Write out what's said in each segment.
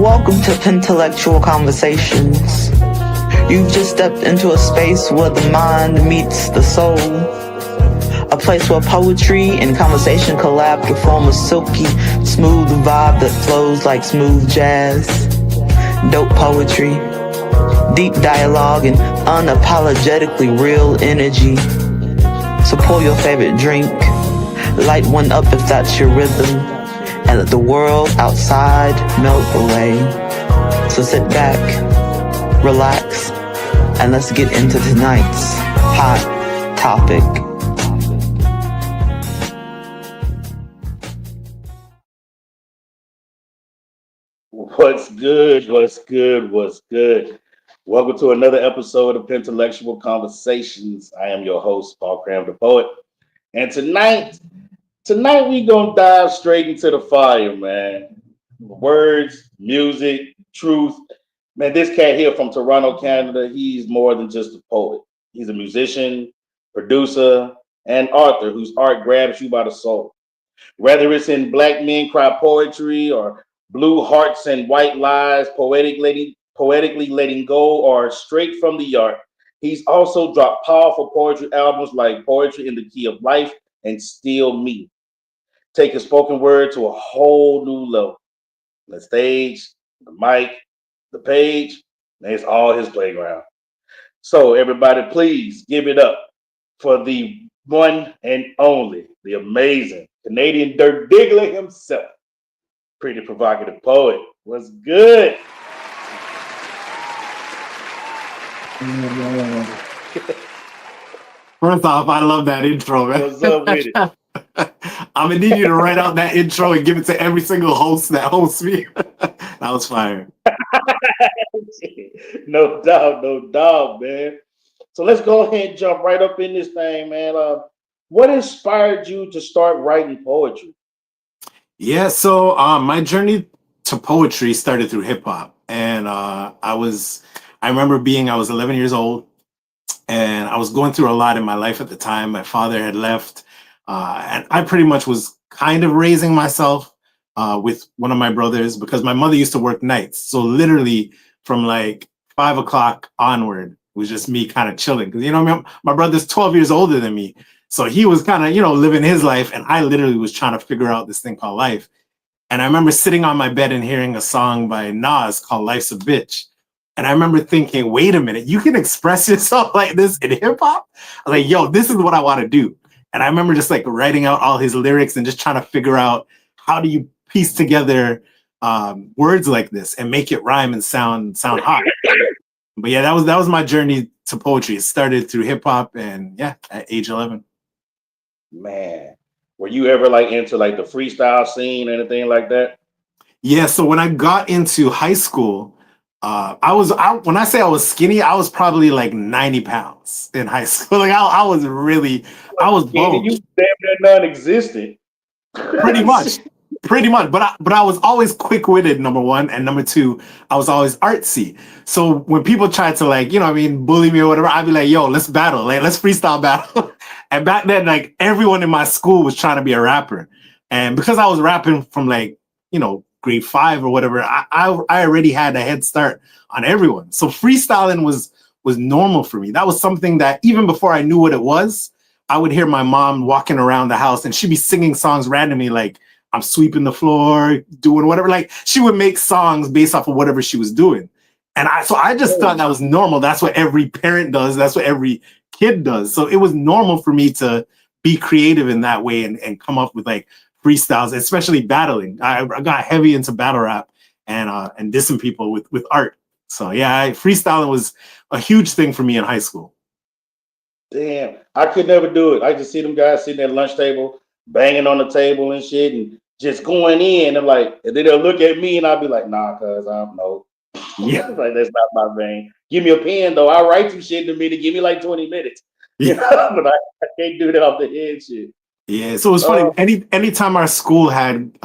Welcome to PenTellectual Conversations. You've just stepped into a space where the mind meets the soul. A place where poetry and conversation collab to form a silky, smooth vibe that flows like smooth jazz. Dope poetry, deep dialogue, and unapologetically real energy. So pour your favorite drink, light one up if that's your rhythm, and let the world outside melt away. So sit back, relax, and let's get into tonight's hot topic. What's good? What's good? What's good? Welcome to another episode of PenTellectual Conversations. I am your host, Paul Cram the Poet. And tonight we gonna dive straight into the fire, man. Words, music, truth. Man, this cat here from Toronto, Canada, he's more than just a poet. He's a musician, producer, and author whose art grabs you by the soul. Whether it's in Black Men Cry Poetry or Blue Hearts and White Lies, poetically letting go, or Straight from the Yard, he's also dropped powerful poetry albums like Poetry in the Key of Life and Still Me. Take a spoken word to a whole new level. The stage, the mic, the page, and it's all his playground. So everybody, please give it up for the one and only, the amazing Canadian Dirk Diggler himself, Pretty Provocative Poet. What's good? First off, I love that intro, man. What's up with it? I'm gonna need you to write out that intro and give it to every single host that hosts me. That was fire. No doubt, man. So let's go ahead and jump right up in this thing, man. What inspired you to start writing poetry? Yeah, so my journey to poetry started through hip hop, and I was 11 years old, and I was going through a lot in my life at the time. My father had left, and I pretty much was kind of raising myself with one of my brothers because my mother used to work nights. So literally from like 5 o'clock onward, it was just me kind of chilling. Because, my brother's 12 years older than me. So he was kind of, living his life. And I literally was trying to figure out this thing called life. And I remember sitting on my bed and hearing a song by Nas called Life's a Bitch. And I remember thinking, wait a minute, you can express yourself like this in hip hop? I was like, yo, this is what I want to do. And I remember just like writing out all his lyrics and just trying to figure out how do you piece together words like this and make it rhyme and sound hot. But yeah, that was my journey to poetry. It started through hip hop, and yeah, at age 11. Man, were you ever like into like the freestyle scene or anything like that? Yeah, so when I got into high school, when I say I was skinny, I was probably like 90 pounds in high school. Like I was Skinny, you damn near non-existent. Pretty much. But I was always quick-witted, number one, and number two, I was always artsy. So when people tried to bully me or whatever, I'd be like, yo, let's battle, like let's freestyle battle. And back then, like everyone in my school was trying to be a rapper. And because I was rapping from grade 5 or whatever, I already had a head start on everyone. So freestyling was normal for me. That was something that even before I knew what it was, I would hear my mom walking around the house and she'd be singing songs randomly, like I'm sweeping the floor, doing whatever. Like she would make songs based off of whatever she was doing. And I just thought that was normal. That's what every parent does. That's what every kid does. So it was normal for me to be creative in that way and come up with like freestyles, especially battling. I got heavy into battle rap and dissing people with art. So yeah, freestyling was a huge thing for me in high school. Damn, I could never do it. I just see them guys sitting at the lunch table, banging on the table and shit, and just going in. And and then they'll look at me, and I'll be like, "Nah, cuz I'm no." Yeah, like that's not my vein. Give me a pen though. I'll write some shit in a minute. Give me like 20 minutes. Yeah. But I can't do that off the head shit. Yeah, so it was funny. Anytime our school had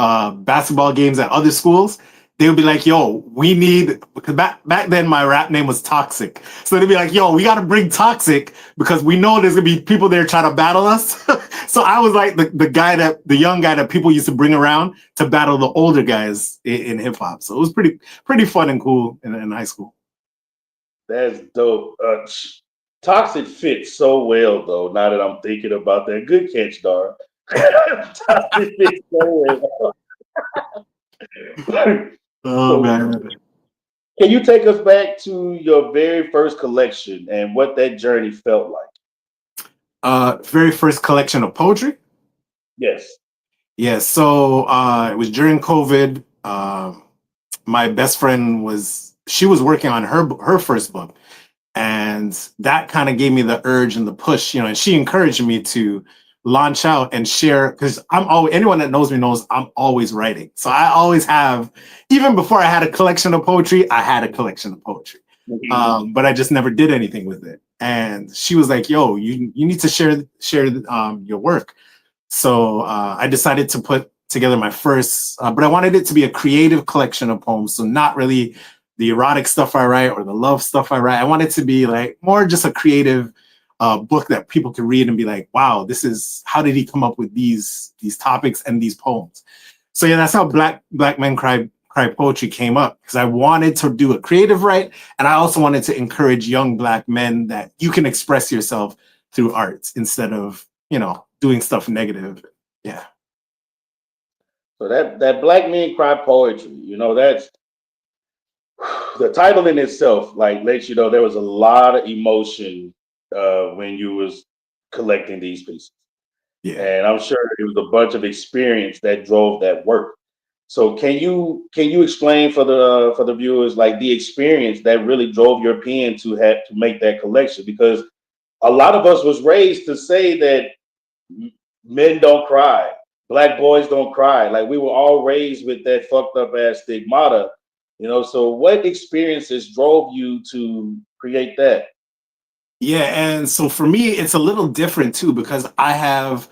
basketball games at other schools, they would be like, yo, we need, because back then my rap name was Toxic. So they'd be like, yo, we got to bring Toxic because we know there's going to be people there trying to battle us. So I was like the young guy that people used to bring around to battle the older guys in hip hop. So it was pretty fun and cool in high school. That's dope. Toxic fits so well, though, now that I'm thinking about that. Good catch, Dar. Toxic fits so well. Oh, So, man. can you take us back to your very first collection and what that journey felt like? Very first collection of poetry. Yes. Yeah, so it was during COVID. My best friend she was working on her first book, and that kind of gave me the urge and the push, and she encouraged me to launch out and share, because anyone that knows me knows I'm always writing. So I always have, even before I had a collection of poetry, I had a collection of poetry. But I just never did anything with it. And she was like, yo, you need to share your work. So I decided to put together my first, but I wanted it to be a creative collection of poems. So not really the erotic stuff I write or the love stuff I write. I want it to be like more just a creative book that people can read and be like, wow, how did he come up with these topics and these poems? So yeah, that's how Black Men Cry Poetry came up, because I wanted to do a creative write, and I also wanted to encourage young Black men that you can express yourself through art instead of, doing stuff negative. Yeah. So that Black Men Cry Poetry, that's the title in itself, like, lets you know there was a lot of emotion when you was collecting these pieces. Yeah. And I'm sure it was a bunch of experience that drove that work. So can you explain for the viewers, like, the experience that really drove your pen to make that collection? Because a lot of us was raised to say that men don't cry, Black boys don't cry. Like, we were all raised with that fucked up ass stigmata, So what experiences drove you to create that? Yeah, and so for me, it's a little different too, because I have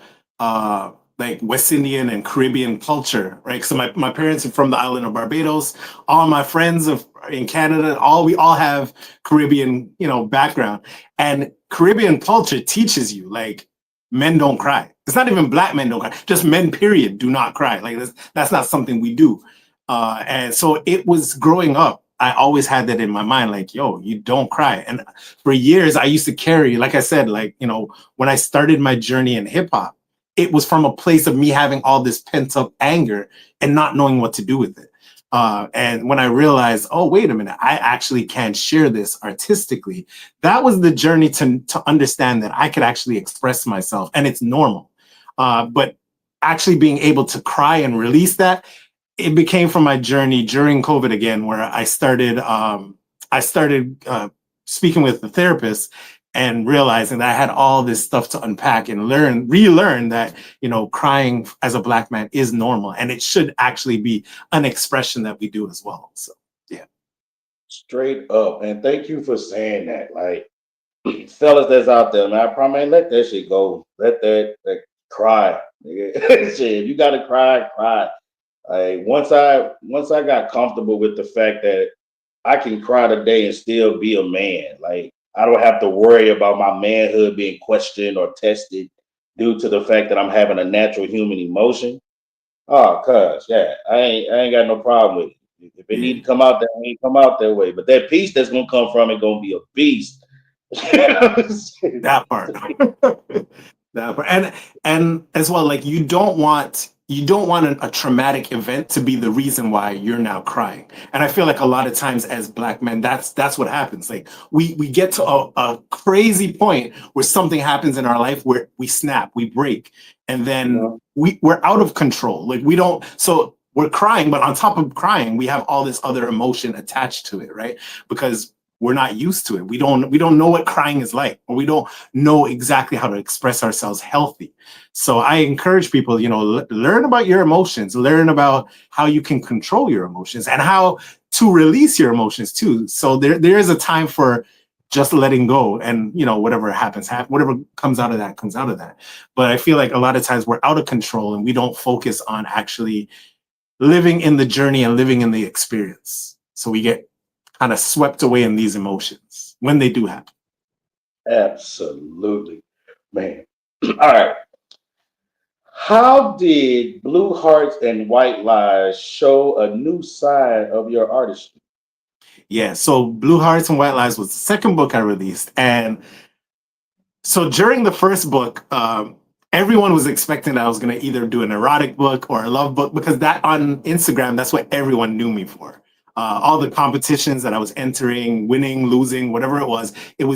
like West Indian and Caribbean culture, right? So my parents are from the island of Barbados. All my friends in Canada, we all have Caribbean, background. And Caribbean culture teaches you, like, men don't cry. It's not even Black men don't cry, just men, period, do not cry. Like, that's not something we do. And so it was growing up, I always had that in my mind, like, yo, you don't cry. And for years, I used to carry, like I said, like, when I started my journey in hip hop, it was from a place of me having all this pent up anger and not knowing what to do with it. And when I realized, oh, wait a minute, I actually can share this artistically, that was the journey to understand that I could actually express myself and it's normal. But actually being able to cry and release that, it became from my journey during COVID again, where I started speaking with the therapist and realizing that I had all this stuff to unpack and relearn that, crying as a Black man is normal and it should actually be an expression that we do as well. So, yeah. Straight up. And thank you for saying that. Like, fellas that's out there, man, I promise, man, let that shit go. Let that cry. Shit, if you gotta cry, cry. Once I got comfortable with the fact that I can cry today and still be a man, like, I don't have to worry about my manhood being questioned or tested due to the fact that I'm having a natural human emotion. Oh, cuz, yeah, I ain't got no problem with it. If it need to come out that way, it come out that way. But that peace that's gonna come from it gonna be a beast. That part. That part. And as well, like, you don't want a traumatic event to be the reason why you're now crying. And I feel like a lot of times as Black men, that's what happens. Like, we get to a crazy point where something happens in our life where we snap, we break, and then we're out of control. Like, so we're crying, but on top of crying, we have all this other emotion attached to it, right? Because we're not used to it. We don't know what crying is like, or we don't know exactly how to express ourselves healthy. So I encourage people, learn about your emotions, learn about how you can control your emotions and how to release your emotions too. So there is a time for just letting go, and whatever happens, whatever comes out of that comes out of that. But I feel like a lot of times we're out of control and we don't focus on actually living in the journey and living in the experience. So we get kind of swept away in these emotions when they do happen. Absolutely, man. All right. How did Blue Hearts and White Lies show a new side of your artistry? Yeah, so Blue Hearts and White Lies was the second book I released. And so during the first book, everyone was expecting that I was going to either do an erotic book or a love book, because that on Instagram, that's what everyone knew me for. All the competitions that I was entering, winning, losing, whatever it was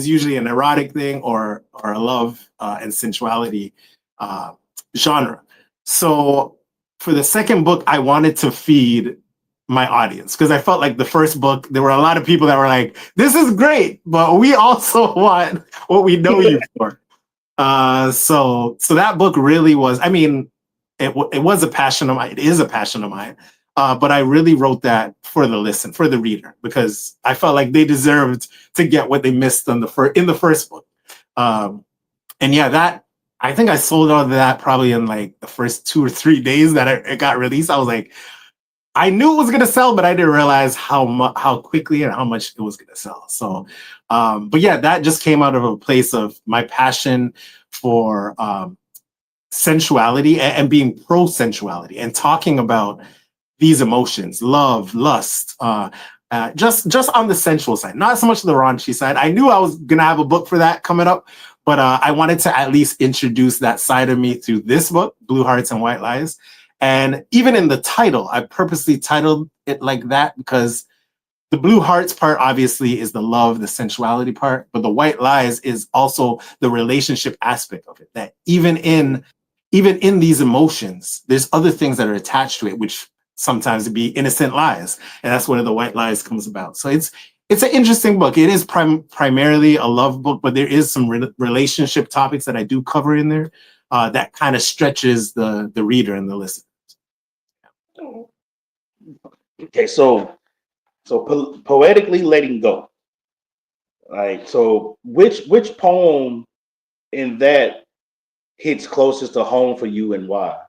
usually an erotic thing or a love and sensuality genre. So for the second book, I wanted to feed my audience, because I felt like the first book, there were a lot of people that were like, this is great, but we also want what we know you for. So that book really was, I mean, it was a passion of mine. It is a passion of mine. But I really wrote that for the reader, because I felt like they deserved to get what they missed in the first book. And yeah, that, I think I sold out of that probably in like the first 2 or 3 days that it got released. I was like, I knew it was going to sell, but I didn't realize how quickly and how much it was going to sell. So, but yeah, that just came out of a place of my passion for sensuality and being pro sensuality and talking about these emotions, love, lust, just on the sensual side, not so much the raunchy side. I knew I was going to have a book for that coming up, but I wanted to at least introduce that side of me through this book, Blue Hearts and White Lies. And even in the title, I purposely titled it like that, because the blue hearts part obviously is the love, the sensuality part, but the white lies is also the relationship aspect of it. That even in these emotions, there's other things that are attached to it, which sometimes be innocent lies, and that's where the white lies comes about. So it's an interesting book. It is primarily a love book, but there is some relationship topics that I do cover in there that kind of stretches the reader and the listener. Okay, so poetically letting go. Like, so which poem in that hits closest to home for you, and why?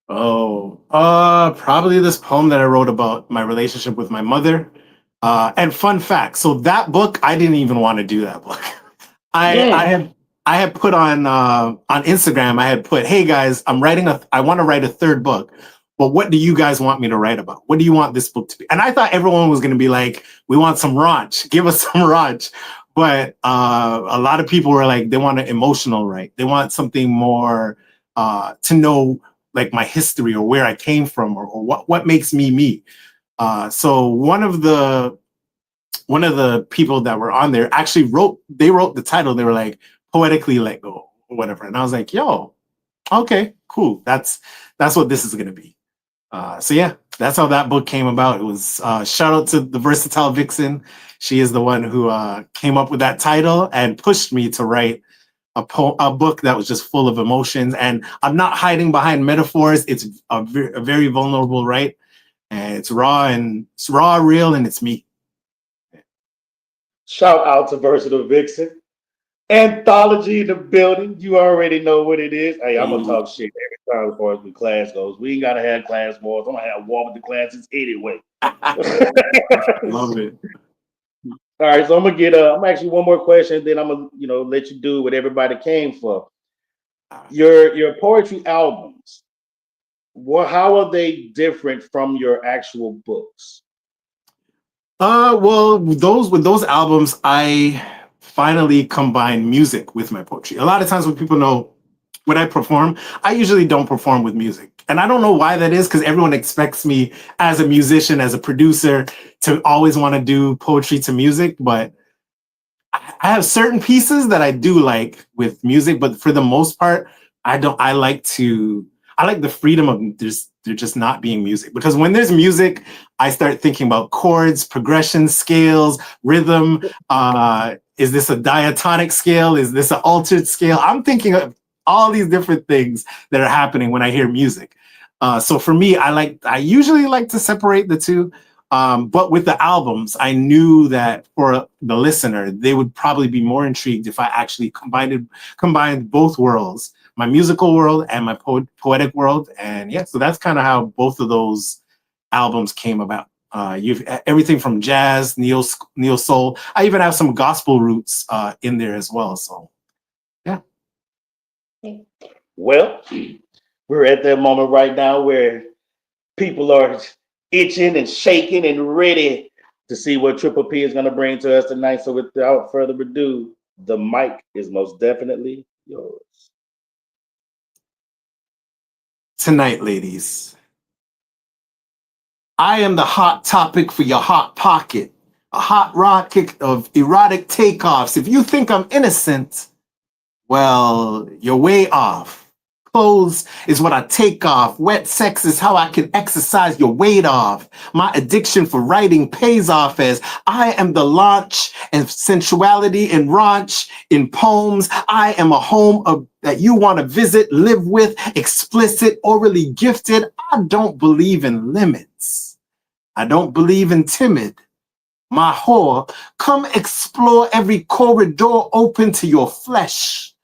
Oh, probably this poem that I wrote about my relationship with my mother. And fun fact, so that book, I didn't even want to do that book. I had put on Instagram, I had put, hey guys, I want to write a third book, but what do you guys want me to write about? What do you want this book to be? And I thought everyone was going to be like, we want some raunch, give us some raunch. But a lot of people were like, they want an emotional write. They want something more to know, like my history or where I came from, or what makes me me. So one of the people that were on there actually wrote the title. They were like, poetically let go or whatever. And I was like, yo, okay, cool. That's what this is going to be. So yeah, that's how that book came about. It was shout out to the versatile Vixen. She is the one who came up with that title and pushed me to write a book that was just full of emotions. And I'm not hiding behind metaphors. It's a very vulnerable, right? And it's raw, real, and it's me. Shout out to Versatile Vixen. Anthology in the building. You already know what it is. Hey, I'm gonna talk shit every time as far as the class goes. We ain't gotta have class wars. I'm gonna have war with the classes anyway. Love it. All right, so I'm gonna get I'm actually one more question, then I'm gonna let you do what everybody came for. Your poetry albums, how are they different from your actual books? Well, with those albums, I finally combine music with my poetry. A lot of times when people know when I perform, I usually don't perform with music. And I don't know why that is, because everyone expects me as a musician, as a producer, to always want to do poetry to music. But I have certain pieces that I do like with music, but for the most part, I don't. I like the freedom of there just not being music, because when there's music, I start thinking about chords, progressions, scales, rhythm. Is this a diatonic scale? Is this an altered scale? I'm thinking of all these different things that are happening when I hear music. So for me, I usually like to separate the two. But with the albums, I knew that for the listener, they would probably be more intrigued if I actually combined both worlds, my musical world and my poetic world. And yeah, so that's kind of how both of those albums came about. You've everything from jazz, neo soul. I even have some gospel roots in there as well. So yeah. Well, we're at that moment right now where people are itching and shaking and ready to see what Triple P is going to bring to us tonight. So without further ado, the mic is most definitely yours. Tonight, ladies, I am the hot topic for your hot pocket, a hot rocket of erotic takeoffs. If you think I'm innocent, well, you're way off. Clothes is what I take off. Wet sex is how I can exercise your weight off. My addiction for writing pays off as I am the launch and sensuality and raunch in poems. I am a home of that you want to visit, live with, explicit, orally gifted. I don't believe in limits. I don't believe in timid. My whore, come explore every corridor open to your flesh.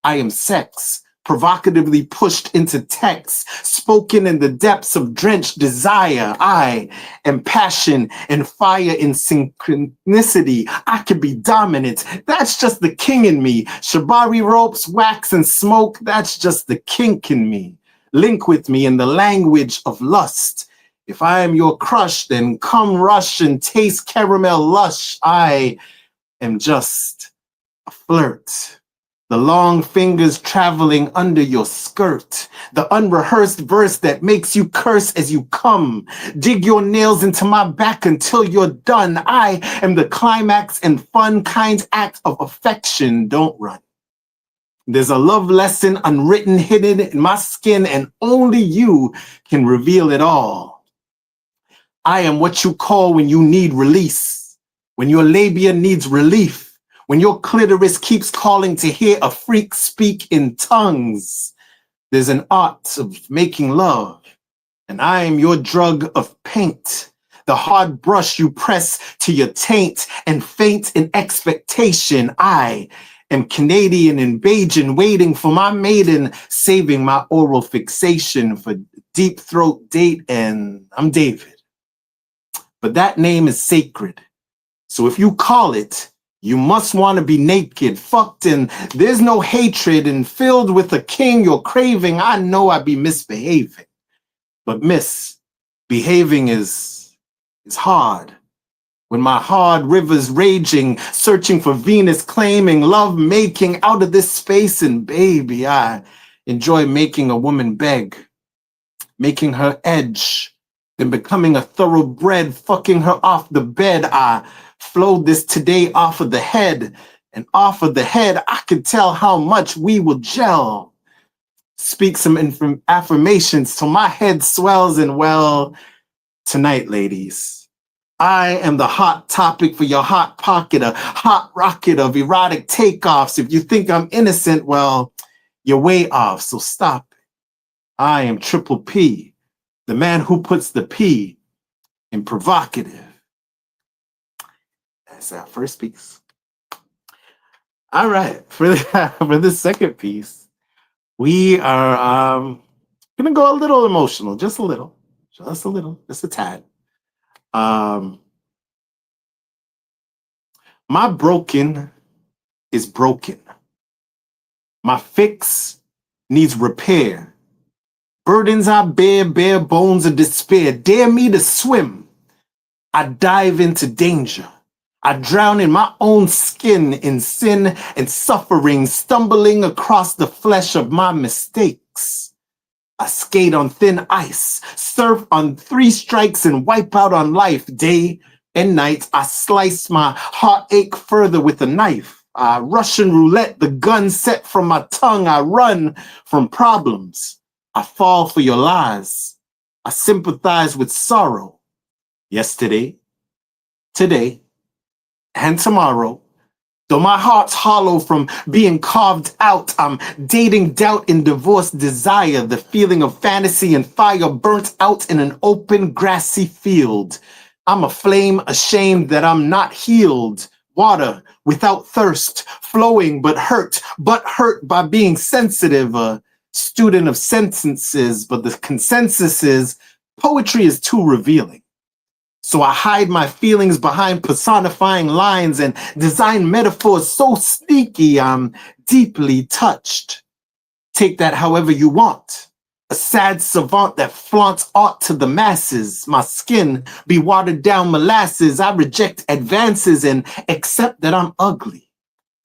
I am sex, provocatively pushed into text, spoken in the depths of drenched desire. I am passion and fire in synchronicity. I could be dominant. That's just the king in me. Shibari ropes, wax, and smoke. That's just the kink in me. Link with me in the language of lust. If I am your crush, then come rush and taste caramel lush. I am just a flirt. The long fingers traveling under your skirt. The unrehearsed verse that makes you curse as you come. Dig your nails into my back until you're done. I am the climax and fun kind act of affection. Don't run. There's a love lesson unwritten, hidden in my skin, and only you can reveal it all. I am what you call when you need release, when your labia needs relief. When your clitoris keeps calling to hear a freak speak in tongues, there's an art of making love, and I am your drug of paint, the hard brush you press to your taint and faint in expectation. I am Canadian and Bajan, waiting for my maiden, saving my oral fixation for deep throat date, and I'm David. But that name is sacred, so if you call it, you must want to be naked, fucked, and there's no hatred, and filled with a king you're craving. I know I be misbehaving, but misbehaving is hard. When my hard river's raging, searching for Venus, claiming love making out of this space, and baby, I enjoy making a woman beg, making her edge, then becoming a thoroughbred, fucking her off the bed. I flowed this today off of the head, and off of the head, I can tell how much we will gel. Speak some affirmations till my head swells, and well, tonight, ladies, I am the hot topic for your hot pocket, a hot rocket of erotic takeoffs. If you think I'm innocent, well, you're way off, so stop it. I am Triple P, the man who puts the P in provocative. That's our first piece. All right, for this second piece, we are gonna go a little emotional, just a tad. My broken is broken. My fix needs repair. Burdens I bear, bare bones of despair. Dare me to swim. I dive into danger. I drown in my own skin, in sin and suffering, stumbling across the flesh of my mistakes. I skate on thin ice, surf on 3 strikes, and wipe out on life. Day and night, I slice my heartache further with a knife. I Russian roulette, the gun set from my tongue. I run from problems. I fall for your lies. I sympathize with sorrow. Yesterday, today, and tomorrow, though my heart's hollow from being carved out, I'm dating doubt and divorce desire, the feeling of fantasy and fire burnt out in an open grassy field. I'm a flame ashamed that I'm not healed. Water without thirst, flowing but hurt by being sensitive, a student of sentences, but the consensus is poetry is too revealing. So I hide my feelings behind personifying lines and design metaphors so sneaky I'm deeply touched. Take that however you want. A sad savant that flaunts art to the masses. My skin be watered down molasses. I reject advances and accept that I'm ugly.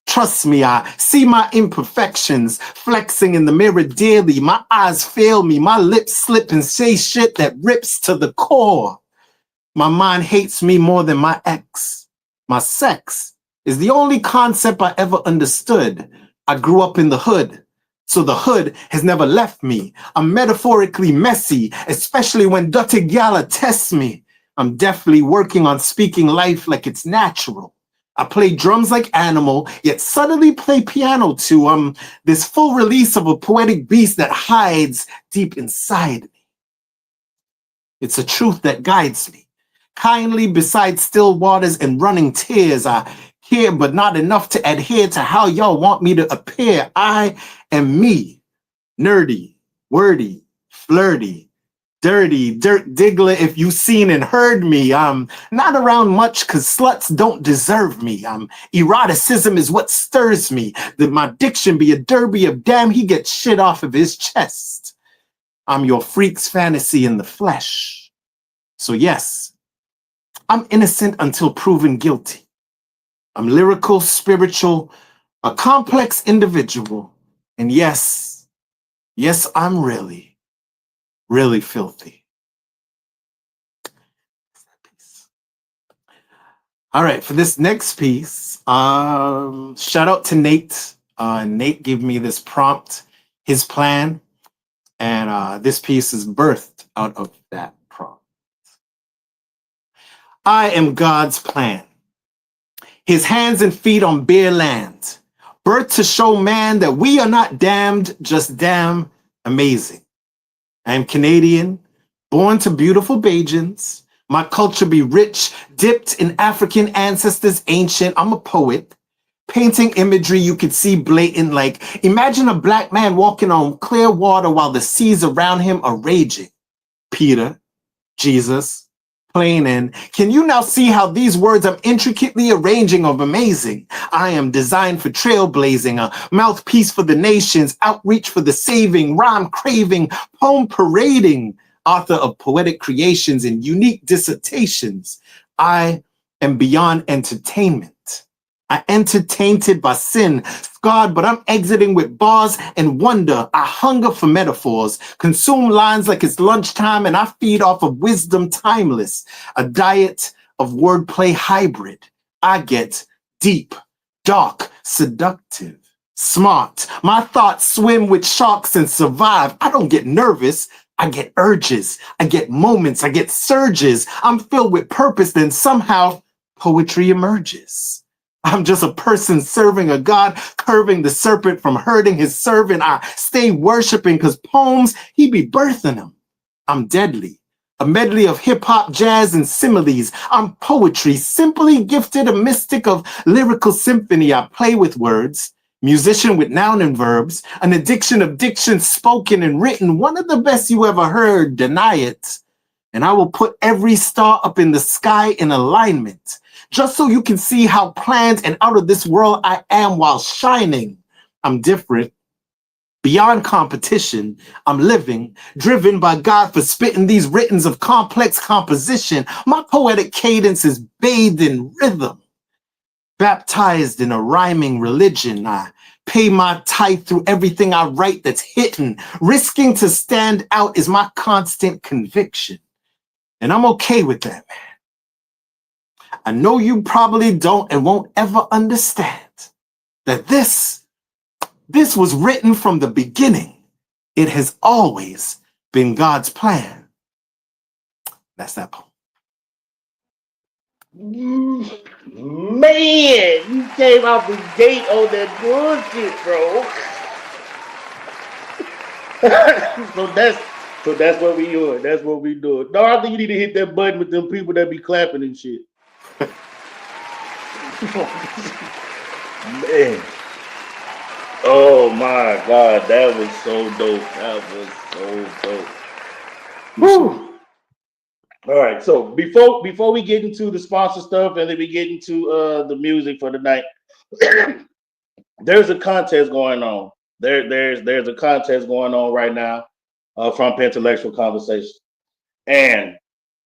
Trust me, I see my imperfections flexing in the mirror daily. My eyes fail me. My lips slip and say shit that rips to the core. My mind hates me more than my ex. My sex is the only concept I ever understood. I grew up in the hood, so the hood has never left me. I'm metaphorically messy, especially when Dutty Gala tests me. I'm definitely working on speaking life like it's natural. I play drums like Animal, yet suddenly play piano too. I'm this full release of a poetic beast that hides deep inside me. It's a truth that guides me. Kindly beside still waters and running tears, I care but not enough to adhere to how y'all want me to appear. I am me, nerdy, wordy, flirty, dirty, dirt diggler if you seen and heard me. I'm not around much cause sluts don't deserve me. Eroticism is what stirs me. That my diction be a derby of damn he gets shit off of his chest. I'm your freak's fantasy in the flesh. So yes, I'm innocent until proven guilty. I'm lyrical, spiritual, a complex individual. And yes, I'm really, really filthy. All right, for this next piece, shout out to Nate. Nate gave me this prompt, his plan, and this piece is birthed out of that prompt. I am God's plan. His hands and feet on bare land, birth to show man that we are not damned, just damn amazing. I am Canadian, born to beautiful Bajans. My culture be rich, dipped in African ancestors ancient. I'm a poet, painting imagery you could see blatant, like imagine a black man walking on clear water while the seas around him are raging. Peter, Jesus, plain and can you now see how these words I'm intricately arranging of amazing? I am designed for trailblazing, a mouthpiece for the nations, outreach for the saving, rhyme craving, poem parading, author of poetic creations and unique dissertations. I am beyond entertainment. I entertained by sin, scarred, but I'm exiting with bars and wonder. I hunger for metaphors, consume lines like it's lunchtime, and I feed off of wisdom timeless, a diet of wordplay hybrid. I get deep, dark, seductive, smart. My thoughts swim with sharks and survive. I don't get nervous. I get urges. I get moments. I get surges. I'm filled with purpose, then somehow poetry emerges. I'm just a person serving a God, curving the serpent from hurting his servant. I stay worshiping because poems, he be birthing them. I'm deadly, a medley of hip hop, jazz, and similes. I'm poetry, simply gifted, a mystic of lyrical symphony. I play with words, musician with noun and verbs, an addiction of diction spoken and written, one of the best you ever heard, deny it. And I will put every star up in the sky in alignment, just so you can see how planned and out of this world I am while shining. I'm different, beyond competition. I'm living, driven by God for spitting these writtens of complex composition. My poetic cadence is bathed in rhythm, baptized in a rhyming religion. I pay my tithe through everything I write that's hidden. Risking to stand out is my constant conviction. And I'm okay with that, man. I know you probably don't and won't ever understand that this was written from the beginning. It has always been God's plan. That's that poem. Man, you came out the gate on that bullshit, bro. so that's what we doing. That's what we doing. No, I think you need to hit that button with them people that be clapping and shit. Man. Oh my God, that was so dope. That was so dope. Whew. All right, so before we get into the sponsor stuff and then we get into the music for the night, there's a contest going on. There's a contest going on right now from PenTellectual Conversation, and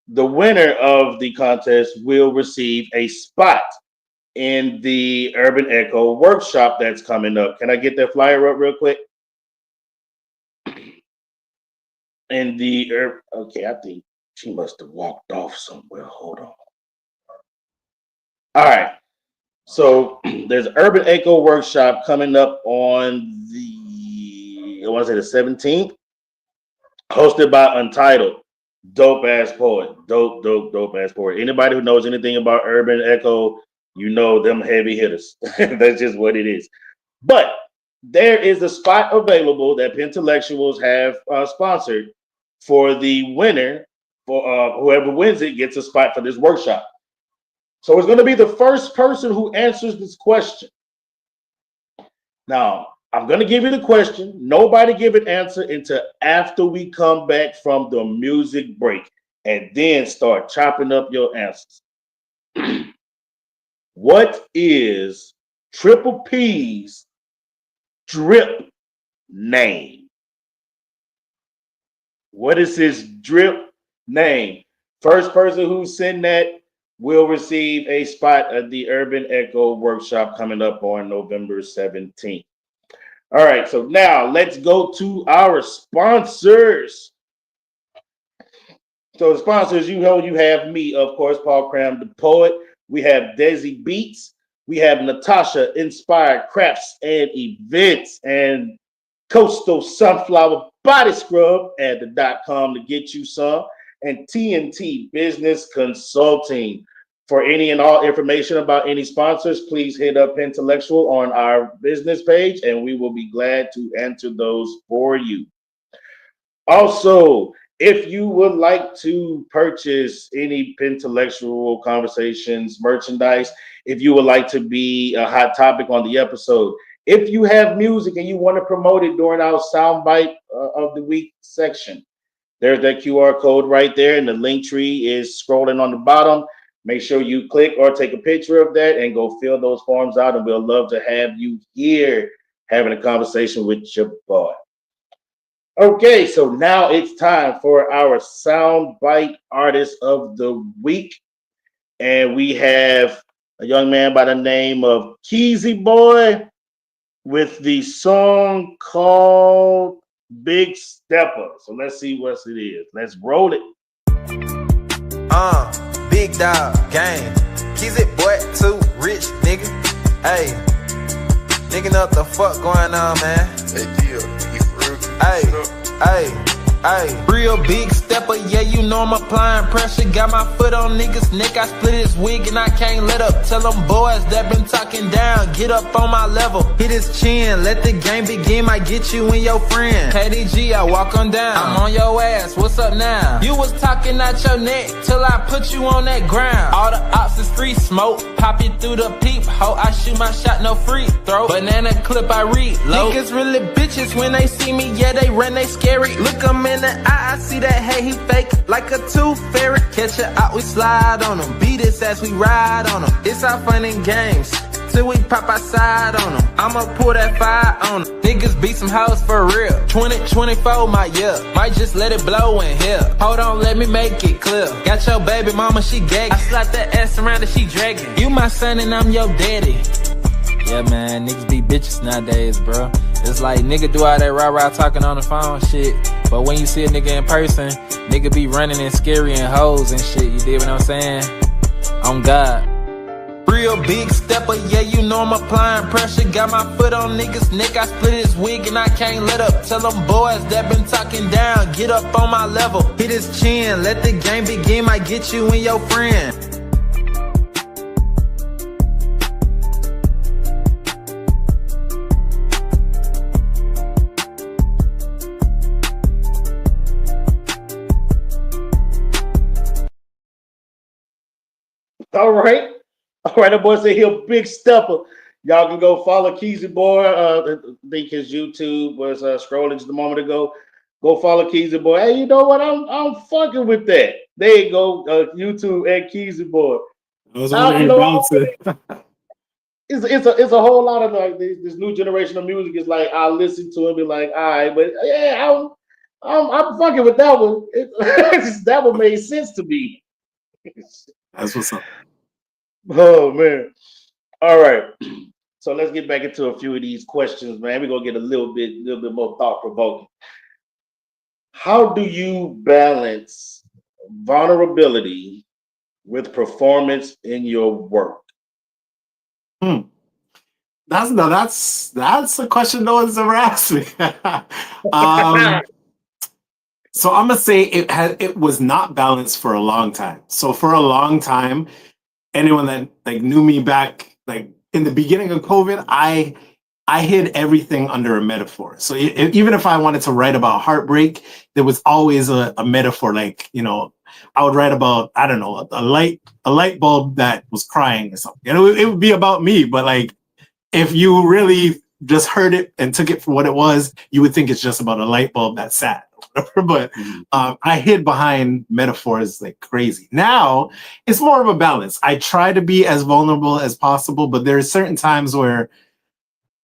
the winner of the contest will receive a spot in the Urban Echo workshop that's coming up. Can I get that flyer up real quick? In the okay, I think she must have walked off somewhere. Hold on. All right. So there's Urban Echo Workshop coming up on I want to say the 17th, hosted by Untitled. Dope ass poet. Dope ass poet. Anybody who knows anything about Urban Echo, you know them heavy hitters. That's just what it is. But there is a spot available that PenTellectuals have sponsored for the winner. For whoever wins it gets a spot for this workshop. So it's going to be the first person who answers this question. Now, I'm going to give you the question. Nobody give an answer until after we come back from the music break, and then start chopping up your answers. What is Triple P's drip name? What is his drip name? First person who send that will receive a spot at the Urban Echo workshop coming up on November 17th. All right, so now let's go to our sponsors. So the sponsors, you know, you have me, of course, Paul Cram the Poet. We have Desi Beats. We have Natasha Inspired Crafts and Events, and Coastal Sunflower Body Scrub at the .com to get you some, and TNT Business Consulting. For any and all information about any sponsors, please hit up PenTellectual on our business page, and we will be glad to answer those for you. Also, if you would like to purchase any PenTellectual Conversations merchandise, if you would like to be a hot topic on the episode, if you have music and you want to promote it during our soundbite of the week section, there's that QR code right there, and the link tree is scrolling on the bottom. Make sure you click or take a picture of that and go fill those forms out, and we'll love to have you here having a conversation with your boy. Okay, so now it's time for our soundbite artist of the week, and we have a young man by the name of Keezy Boy with the song called Big Stepper. So let's see what it is. Let's roll it. Big dog gang. Keezy Boy, too rich nigga. Hey, nigga know what the fuck going on, man. Hey, real big stepper, yeah, you know I'm applying pressure. Got my foot on niggas' neck, I split his wig and I can't let up. Tell them boys that been talking down, get up on my level. Hit his chin, let the game begin, might get you and your friend. KDG, I walk on down, I'm on your ass, what's up now? You was talking out your neck, till I put you on that ground. All the ops is free smoke, pop you through the peephole. I shoot my shot, no free throw. Banana clip, I reload. Niggas really bitches when they see me, yeah, they run, they scary. Look 'em in the eye, I see that, hey, he fake like a tooth fairy. Catch it out, we slide on him. Beat his ass, we ride on him. It's all fun and games till we pop outside on him. I'ma pull that fire on him. Niggas beat some hoes for real. 2024 my year. Might just let it blow in here. Hold on, let me make it clear. Got your baby mama, she gagging. I slap that ass around and she dragging. You my son and I'm your daddy. Yeah, man, niggas be bitches nowadays, bro. It's like nigga do all that rah-rah talking on the phone shit, but when you see a nigga in person, nigga be running and scary and hoes and shit, you dig what I'm saying? On God. Real big stepper, yeah, you know I'm applying pressure. Got my foot on niggas' neck, I split his wig and I can't let up. Tell them boys that been talking down, get up on my level. Hit his chin, let the game begin, might get you and your friend. All right, that boy said he a big stepper. Y'all can go follow Keezy Boy. I think his YouTube was scrolling just a moment ago. Go follow Keezy Boy. Hey, you know what? I'm fucking with that. There you go. YouTube at Keezy Boy. I was You wondering know, about it. it's a whole lot of like this new generation of music. Is like I listen to it and be like, all right, but yeah, I'm fucking with that one. That one made sense to me. That's what's up. Oh man. All right. So let's get back into a few of these questions, man. We're gonna get a little bit more thought provoking. How do you balance vulnerability with performance in your work? Hmm. That's a question no one's ever asked me. um, so I'm gonna say it was not balanced for a long time. So for a long time, anyone that like knew me back like in the beginning of COVID, I hid everything under a metaphor. So even if I wanted to write about heartbreak, there was always a metaphor. Like, I would write about, I don't know, a light bulb that was crying or something. It would be about me, but like if you really just heard it and took it for what it was, you would think it's just about a light bulb that's sad. But I hid behind metaphors like crazy. Now it's more of a balance. I try to be as vulnerable as possible, but there are certain times where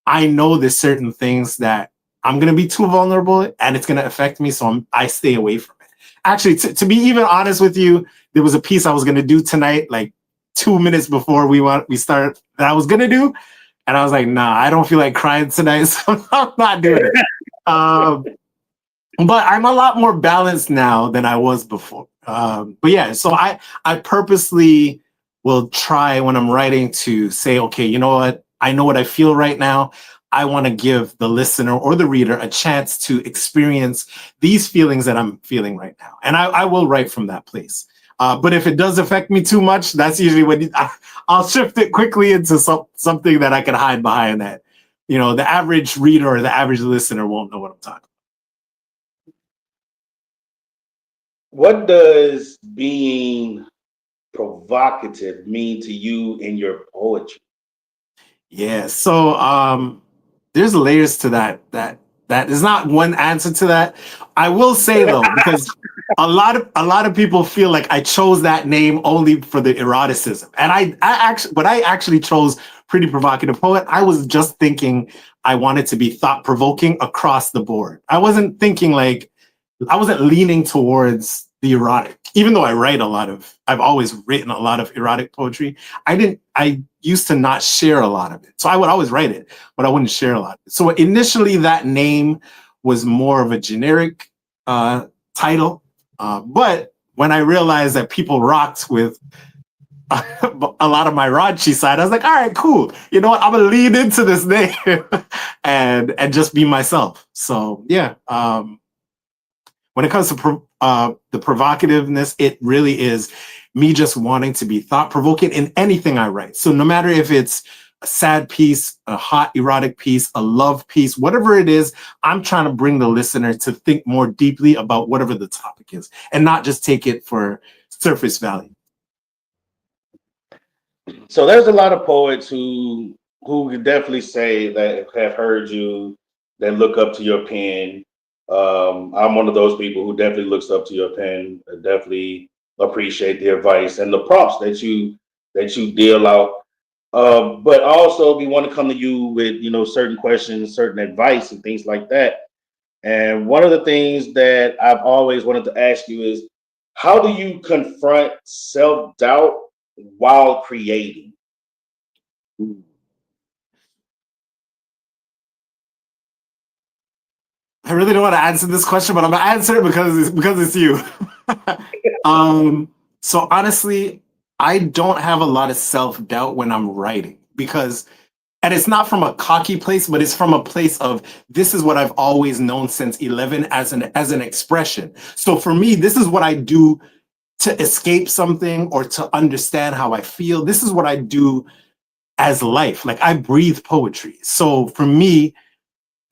I know there's certain things that I'm going to be too vulnerable and it's going to affect me. So I stay away from it. Actually, to be even honest with you, there was a piece I was going to do tonight, like 2 minutes before we started, that I was going to do. And I was like, nah, I don't feel like crying tonight. So I'm not doing it. But I'm a lot more balanced now than I was before. But yeah, so I purposely will try when I'm writing to say, okay, you know what? I know what I feel right now. I want to give the listener or the reader a chance to experience these feelings that I'm feeling right now. And I will write from that place. But if it does affect me too much, that's usually when I'll shift it quickly into something that I can hide behind that. The average reader or the average listener won't know what I'm talking about. What does being provocative mean to you in your poetry? Yeah, so there's layers to that is not one answer to that. I will say though, because a lot of people feel like I chose that name only for the eroticism. And I actually, when I actually chose Pretty Provocative Poet, I was just thinking I wanted to be thought provoking across the board. I wasn't leaning towards the erotic, even though I've always written a lot of erotic poetry. I used to not share a lot of it. So I would always write it, but I wouldn't share a lot. So initially that name was more of a generic title. But when I realized that people rocked with a lot of my raunchy side, I was like, all right, cool. You know what? I'm gonna lean into this name and just be myself. So yeah. When it comes to the provocativeness, it really is me just wanting to be thought-provoking in anything I write. So no matter if it's a sad piece, a hot erotic piece, a love piece, whatever it is, I'm trying to bring the listener to think more deeply about whatever the topic is and not just take it for surface value. So there's a lot of poets who can definitely say that have heard you, that look up to your pen. I'm one of those people who definitely looks up to your pen. I definitely appreciate the advice and the prompts that you deal out. But also we want to come to you with certain questions, certain advice, and things like that. And one of the things that I've always wanted to ask you is, how do you confront self-doubt while creating? I really don't want to answer this question, but I'm gonna answer it because it's you. So honestly, I don't have a lot of self-doubt when I'm writing and it's not from a cocky place, but it's from a place of this is what I've always known since 11 as an expression. So for me, this is what I do to escape something or to understand how I feel. This is what I do as life. Like I breathe poetry. So for me,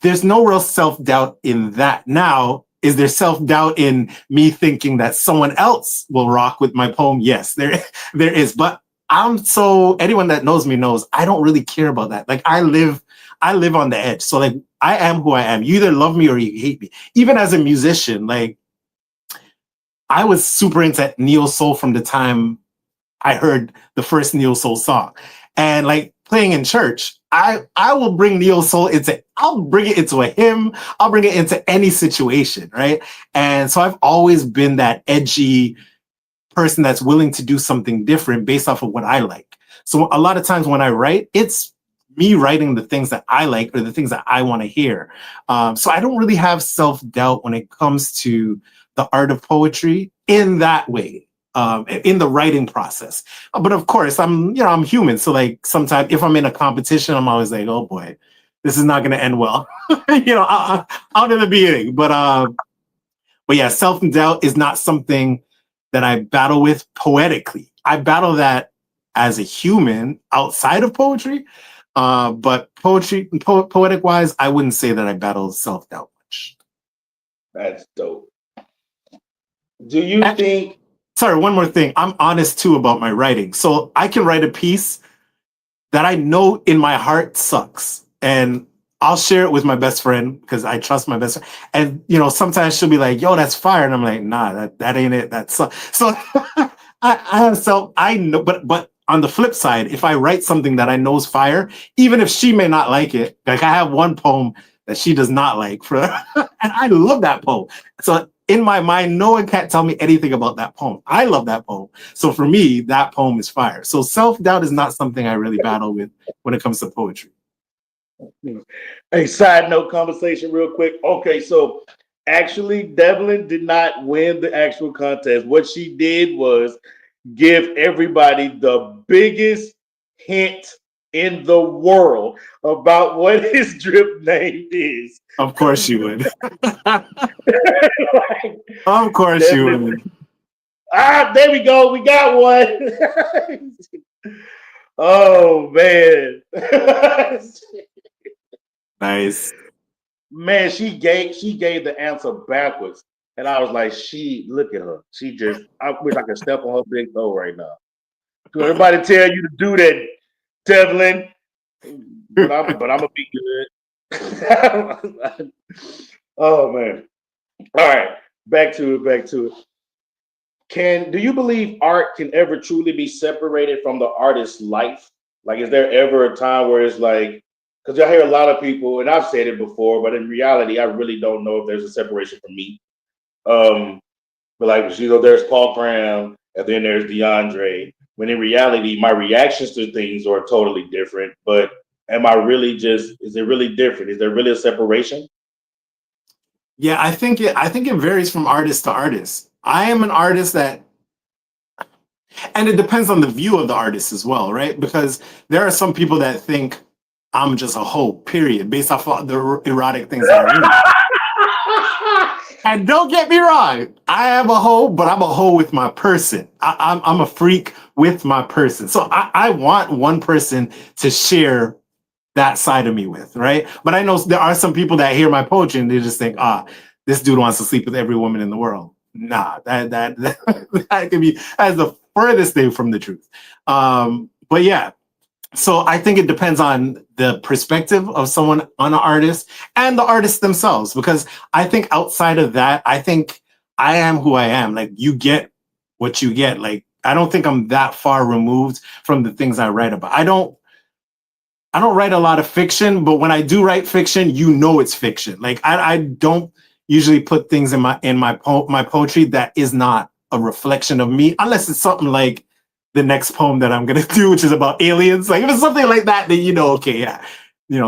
there's no real self-doubt in that. Now, is there self-doubt in me thinking that someone else will rock with my poem? Yes, there is. But anyone that knows me knows I don't really care about that. Like I live on the edge. So like I am who I am. You either love me or you hate me. Even as a musician, like I was super into neo soul from the time I heard the first neo soul song. And like playing in church, I will bring neo soul I'll bring it into a hymn, I'll bring it into any situation, right? And so I've always been that edgy person that's willing to do something different based off of what I like. So a lot of times when I write, it's me writing the things that I like or the things that I want to hear. So I don't really have self-doubt when it comes to the art of poetry in that way, in the writing process. But of course, I'm human. So like sometimes if I'm in a competition, I'm always like, oh boy, this is not going to end well, out in the beginning. But yeah, self-doubt is not something that I battle with poetically. I battle that as a human outside of poetry. But poetic wise, I wouldn't say that I battle self-doubt much. That's dope. Do you think? Sorry, one more thing. I'm honest too about my writing. So I can write a piece that I know in my heart sucks. And I'll share it with my best friend because I trust my best friend. And sometimes she'll be like, yo, that's fire. And I'm like, nah, that ain't it. That sucks. So I know, but on the flip side, if I write something that I know is fire, even if she may not like it, like I have one poem that she does not like and I love that poem. So in my mind, no one can't tell me anything about that poem. I love that poem. So for me, that poem is fire. So self-doubt is not something I really battle with when it comes to poetry. A side note conversation real quick. Okay, so actually Devlin did not win the actual contest. What she did was give everybody the biggest hint in the world about what his drip name is. Of course you would. Like, of course Devlin, you would. there we go. We got one. Oh man. Nice. Man, she gave the answer backwards. And I was like, look at her. I wish I could step on her big toe right now. Could everybody tell you to do that, Devlin? But I'm gonna be good. Oh man. All right. Back to it. Do you believe art can ever truly be separated from the artist's life? Like, is there ever a time where it's like, because I hear a lot of people, and I've said it before, but in reality, I really don't know if there's a separation from me. But like, there's Paul Cram, and then there's DeAndre. When in reality, my reactions to things are totally different. But is it really different? Is there really a separation? Yeah, I think it varies from artist to artist. I am an artist and it depends on the view of the artist as well, right? Because there are some people that think I'm just a hoe, period, based off of the erotic things that I read. And don't get me wrong, I am a hoe, but I'm a hoe with my person. I'm a freak with my person. So I want one person to share that side of me with, right? But I know there are some people that hear my poetry and they just think, this dude wants to sleep with every woman in the world. Nah, that could be as the furthest thing from the truth. But yeah, so I think it depends on the perspective of someone on an artist and the artists themselves, because I think outside of that, I think I am who I am. Like you get what you get. Like I don't think I'm that far removed from the things I write about. I don't write a lot of fiction, but when I do write fiction, it's fiction. Like I don't usually put things in my poetry that is not a reflection of me, unless it's something like the next poem that I'm gonna do, which is about aliens. Like if it's something like that, then okay, yeah,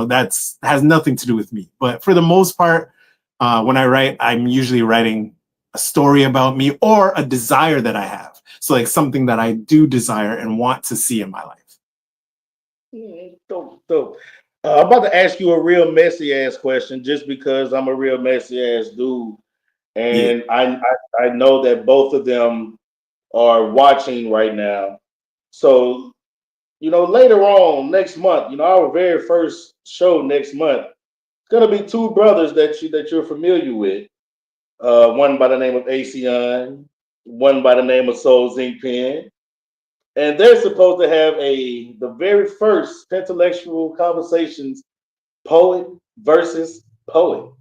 that's has nothing to do with me. But for the most part, when I write, I'm usually writing a story about me or a desire that I have. So like something that I do desire and want to see in my life. Dope. I'm about to ask you a real messy ass question, just because I'm a real messy ass dude, and yeah. I know that both of them are watching right now. So later on next month, our very first show next month, it's gonna be two brothers that you're familiar with. One by the name of Asean, one by the name of Soul Zinc Pen. and they're supposed to have the very first PenTellectual Conversations poet versus poet.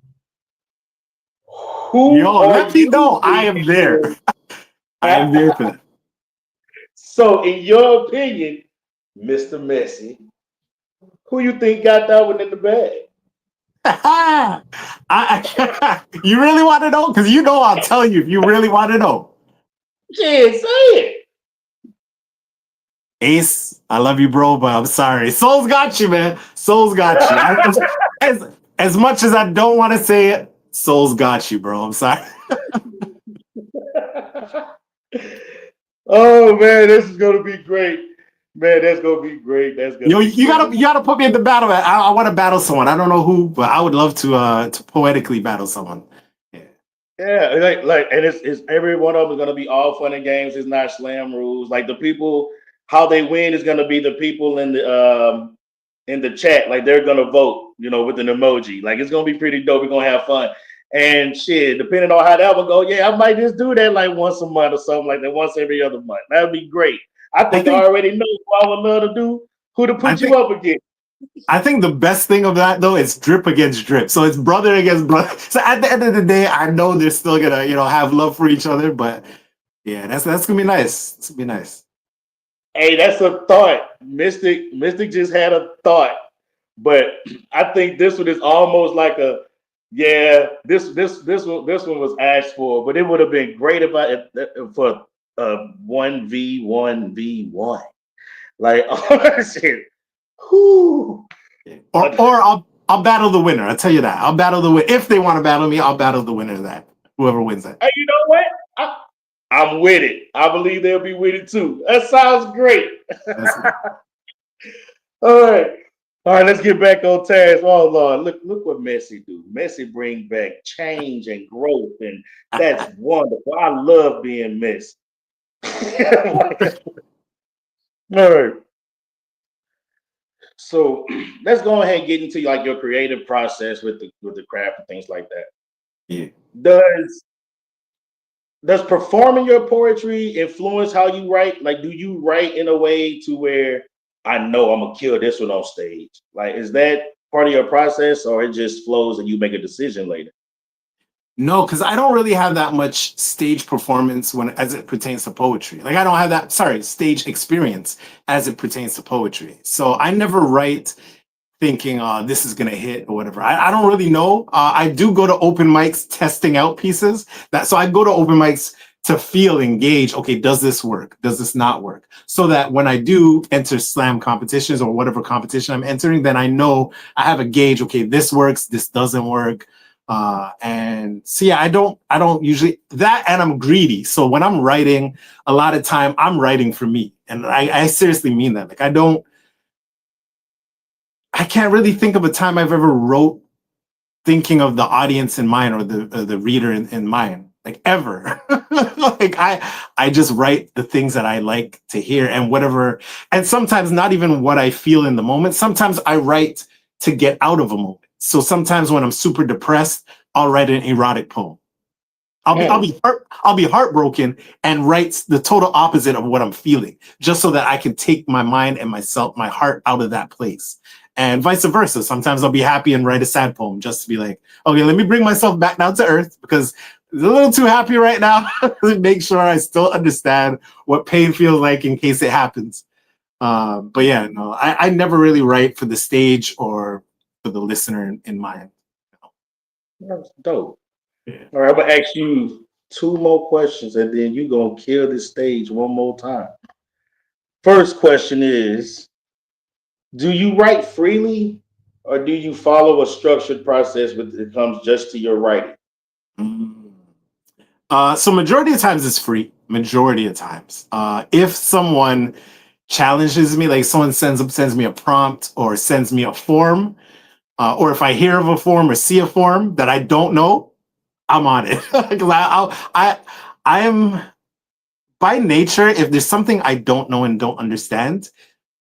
Who Yo, are let me you know. I am there. I am there for that. So, in your opinion, Mr. Messi, who you think got that one in the bag? You really want to know? Because you know I'll tell you if you really want to know. Yeah, say it. Ace, I love you, bro, but I'm sorry. Soul's got you, man. Soul's got you. As much as I don't want to say it, Soul's got you, bro. I'm sorry. Oh man, this is gonna be great. Man, that's gonna be great. That's gonna Yo, be great. you gotta put me in the battle. I want to battle someone. I don't know who, but I would love to poetically battle someone. Yeah. Yeah, and it's every one of them is gonna be all fun and games. It's not slam rules. Like the people, how they win is gonna be the people in the chat. Like they're gonna vote, with an emoji. Like it's gonna be pretty dope. We're gonna have fun. And shit, depending on how that will go, yeah, I might just do that like once a month or something like that, once every other month. That'd be great. I I think I think already know who I would love to do, who to I put you think up against. I think the best thing of that though is drip against drip. So it's brother against brother. So at the end of the day, I know they're still gonna, have love for each other. But yeah, that's gonna be nice. It's gonna be nice. Hey, that's a thought. Mystic just had a thought. But I think this one is almost like this one was asked for, but it would have been great if for 1v1v1. Like oh shit. Whoo. Yeah. Or I'll battle the winner. I'll tell you that. I'll battle the winner. If they want to battle me, I'll battle the winner of that. Whoever wins that. Hey, you know what? I'm with it. I believe they'll be with it too. That sounds great. All right. All right, let's get back on task. Oh Lord, look what Messi do. Messi bring back change and growth, and that's wonderful. I love being Messi. All right. So let's go ahead and get into like your creative process with the craft and things like that. Yeah. Does performing your poetry influence how you write? Like, do you write in a way to where I know I'm gonna kill this one on stage? Like, is that part of your process, or it just flows and you make a decision later? No, because I don't really have that much stage performance as it pertains to poetry. Like I don't have that, stage experience as it pertains to poetry. So I never write thinking, this is gonna hit or whatever. I don't really know. I do go to open mics testing out pieces. So I go to open mics to feel engaged. Okay, does this work? Does this not work? So that when I do enter slam competitions or whatever competition I'm entering, then I know I have a gauge. Okay, this works. This doesn't work. And so yeah, I don't usually that, and I'm greedy. So when I'm writing, a lot of time I'm writing for me, and I seriously mean that. Like I can't really think of a time I've ever wrote thinking of the audience in mind or the reader in mind, like ever. Like I just write the things that I like to hear and whatever, and sometimes not even what I feel in the moment. Sometimes I write to get out of a moment. So sometimes when I'm super depressed, I'll write an erotic poem. I'll be heartbroken and write the total opposite of what I'm feeling, just so that I can take my mind and my heart out of that place. And vice versa. Sometimes I'll be happy and write a sad poem just to be like, okay, let me bring myself back down to earth because I'm a little too happy right now. Make sure I still understand what pain feels like in case it happens. But yeah, no, I never really write for the stage or for the listener in mind. That's dope. Yeah. All right, I'm gonna ask you two more questions, and then you gonna kill this stage one more time. First question is: do you write freely, or do you follow a structured process when it comes just to your writing? So majority of times it's free. Majority of times, if someone challenges me, like someone sends me a prompt or sends me a form, or if I hear of a form or see a form that I don't know, I'm on it. Because I am by nature, if there's something I don't know and don't understand,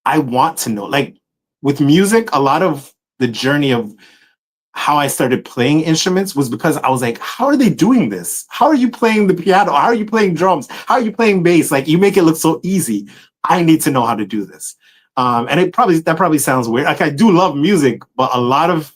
I want to know. Like with music, a lot of the journey of how I started playing instruments was because I was like, how are they doing this? How are you playing the piano? How are you playing drums? How are you playing bass? Like you make it look so easy. I need to know how to do this. And that probably sounds weird. Like I do love music, but a lot of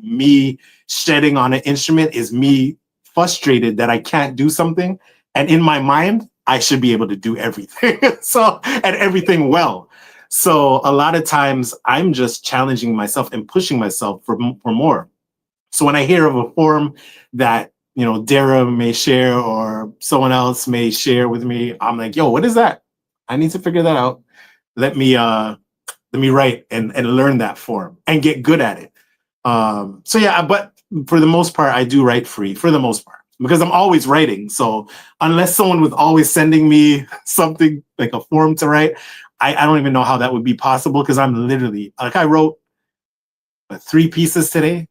me shedding on an instrument is me frustrated that I can't do something. And in my mind, I should be able to do everything. And everything well. So a lot of times I'm just challenging myself and pushing myself for more. So when I hear of a form that, Dara may share or someone else may share with me, I'm like, yo, what is that? I need to figure that out. Let me write and learn that form and get good at it. So yeah, but for the most part, I do write free for the most part because I'm always writing. So unless someone was always sending me something like a form to write, I don't even know how that would be possible because I'm literally like I wrote 3 pieces today.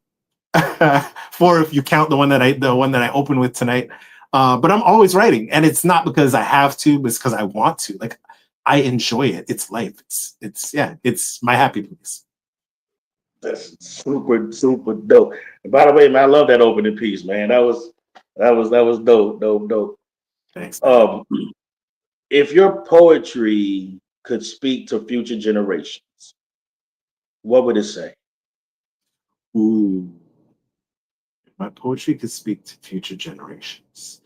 4 if you count the one that I opened with tonight. But I'm always writing, and it's not because I have to, but it's because I want to. Like I enjoy it. It's life. It's my happy place. That's super, super dope. And by the way, man, I love that opening piece, man. That was dope. Thanks. If your poetry could speak to future generations, what would it say? Ooh. My poetry could speak to future generations.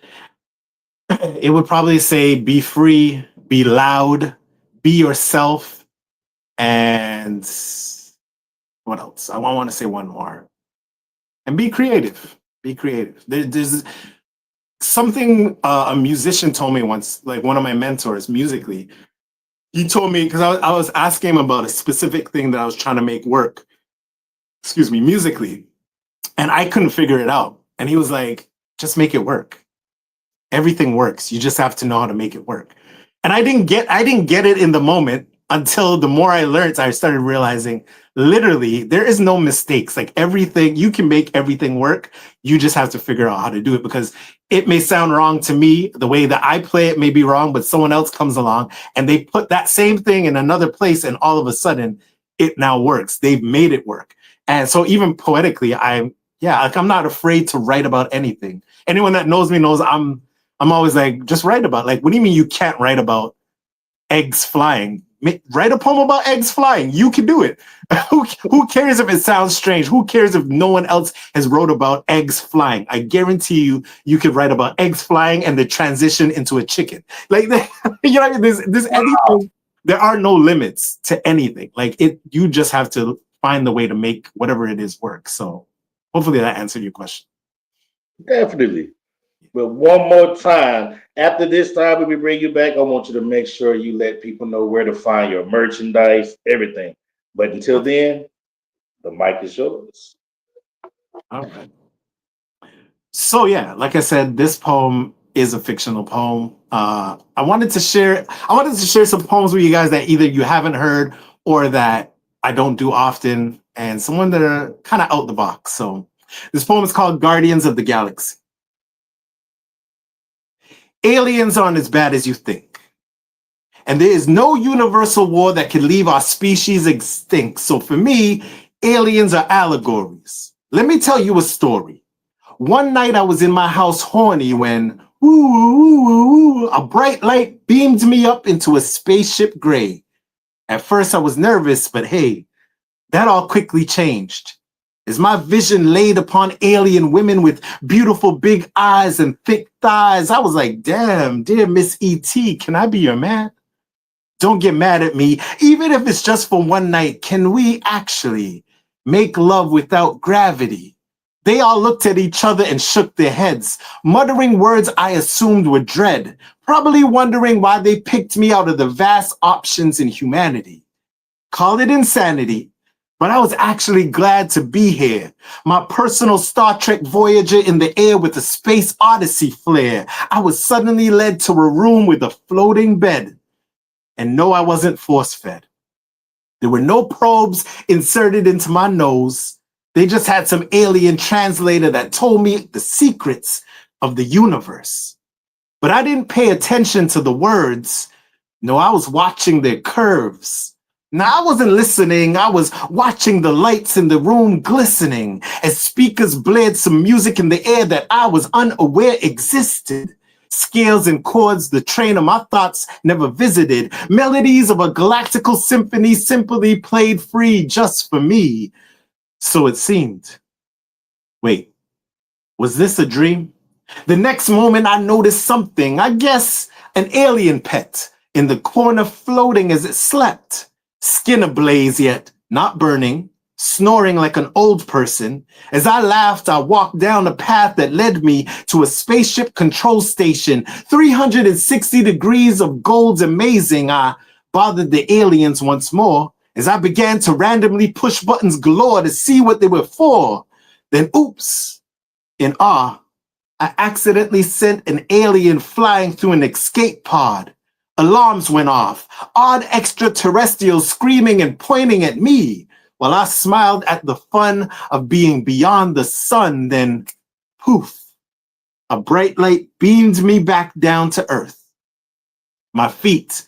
It would probably say, be free, be loud, be yourself, and what else? I want to say one more. And be creative. Be creative. There's something a musician told me once, like one of my mentors musically. He told me, because I was asking him about a specific thing that I was trying to make work, musically. And I couldn't figure it out. And he was like, just make it work. Everything works. You just have to know how to make it work. And I didn't get it in the moment until the more I learned, I started realizing literally there is no mistakes. Like everything, you can make everything work. You just have to figure out how to do it because it may sound wrong to me. The way that I play it may be wrong, but someone else comes along and they put that same thing in another place and all of a sudden it now works. They've made it work. And so even poetically, I'm not afraid to write about anything. Anyone that knows me knows I'm always like, just write about, like, what do you mean you can't write about eggs flying? Write a poem about eggs flying. You can do it. Who cares if it sounds strange? Who cares if no one else has wrote about eggs flying? I guarantee you could write about eggs flying and the transition into a chicken. Like, you know, there's anything. There are no limits to anything. Like you just have to find the way to make whatever it is work. So hopefully that answered your question. Definitely. But one more time, after this time, when we bring you back, I want you to make sure you let people know where to find your merchandise, everything. But until then, the mic is yours. All right. So yeah, like I said, this poem is a fictional poem. I wanted to share some poems with you guys that either you haven't heard or that I don't do often, and someone that are kind of out the box. So this poem is called Guardians of the Galaxy. Aliens aren't as bad as you think. And there is no universal war that can leave our species extinct. So for me, aliens are allegories. Let me tell you a story. One night I was in my house horny when a bright light beamed me up into a spaceship gray. At first I was nervous, but hey, that all quickly changed. As my vision laid upon alien women with beautiful big eyes and thick thighs, I was like, damn, dear Miss E.T., can I be your man? Don't get mad at me. Even if it's just for one night, can we actually make love without gravity? They all looked at each other and shook their heads, muttering words I assumed were dread, probably wondering why they picked me out of the vast options in humanity. Call it insanity, but I was actually glad to be here. My personal Star Trek Voyager in the air with a space odyssey flair. I was suddenly led to a room with a floating bed. And no, I wasn't force-fed. There were no probes inserted into my nose. They just had some alien translator that told me the secrets of the universe. But I didn't pay attention to the words. No, I was watching their curves. Now, I wasn't listening. I was watching the lights in the room glistening as speakers blared some music in the air that I was unaware existed. Scales and chords the train of my thoughts never visited. Melodies of a galactical symphony simply played free just for me. So it seemed. Wait, was this a dream? The next moment I noticed something, I guess an alien pet, in the corner floating as it slept. Skin ablaze yet not burning, snoring like an old person. As I laughed, I walked down a path that led me to a spaceship control station. 360 degrees of gold's amazing. I bothered the aliens once more as I began to randomly push buttons galore to see what they were for. Then, oops, in awe, I accidentally sent an alien flying through an escape pod. Alarms went off, odd extraterrestrials screaming and pointing at me, while I smiled at the fun of being beyond the sun. Then, poof, a bright light beamed me back down to earth. My feet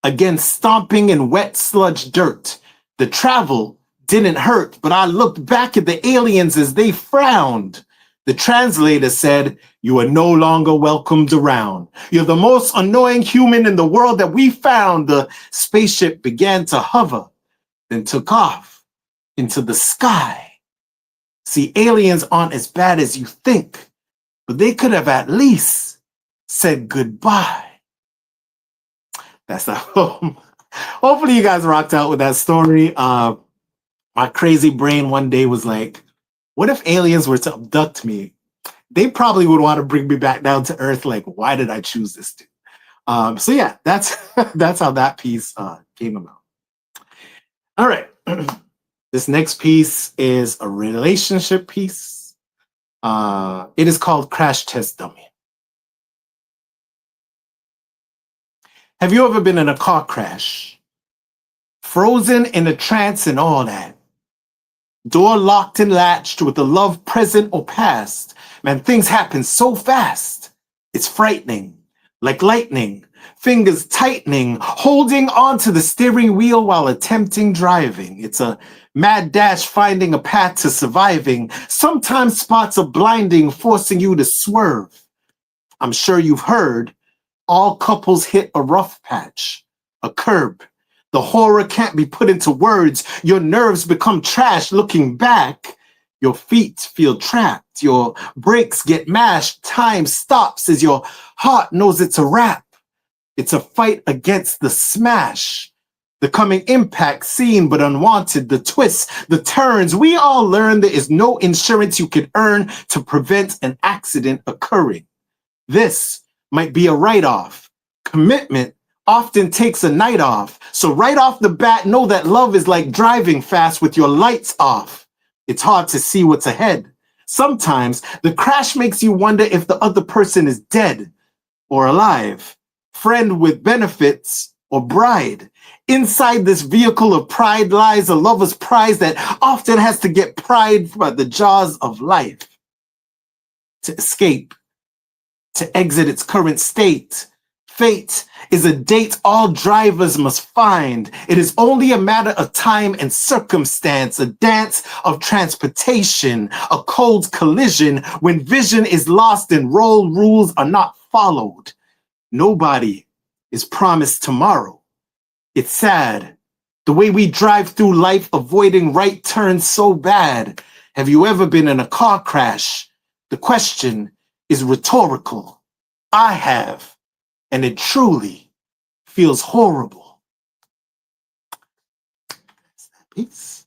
again stomping in wet sludge dirt. The travel didn't hurt, but I looked back at the aliens as they frowned. The translator said, "You are no longer welcomed around. You're the most annoying human in the world that we found." The spaceship began to hover, then took off into the sky. See, aliens aren't as bad as you think, but they could have at least said goodbye. That's that. Hopefully you guys rocked out with that story. My crazy brain one day was like, what if aliens were to abduct me? They probably would want to bring me back down to earth. Like, why did I choose this dude? So yeah, that's that's how that piece came about. All right. This next piece is a relationship piece. It is called Crash Test Dummy. Have you ever been in a car crash? Frozen in a trance and all that. Door locked and latched with a love present or past. Man, things happen so fast. It's frightening, like lightning. Fingers tightening, holding onto the steering wheel while attempting driving. It's a mad dash finding a path to surviving. Sometimes spots are blinding, forcing you to swerve. I'm sure you've heard, all couples hit a rough patch, a curb. The horror can't be put into words. Your nerves become trash looking back. Your feet feel trapped. Your brakes get mashed. Time stops as your heart knows it's a wrap. It's a fight against the smash. The coming impact seen but unwanted. The twists, the turns. We all learn there is no insurance you can earn to prevent an accident occurring. This might be a write-off. Commitment often takes a night off. So right off the bat, know that love is like driving fast with your lights off. It's hard to see what's ahead. Sometimes the crash makes you wonder if the other person is dead or alive, friend with benefits or bride. Inside this vehicle of pride lies a lover's prize that often has to get pried by the jaws of life. To escape, to exit its current state. Fate is a date all drivers must find. It is only a matter of time and circumstance, a dance of transportation, a cold collision when vision is lost and road rules are not followed. Nobody is promised tomorrow. It's sad, the way we drive through life avoiding right turns so bad. Have you ever been in a car crash? The question is rhetorical. I have. And it truly feels horrible. Peace.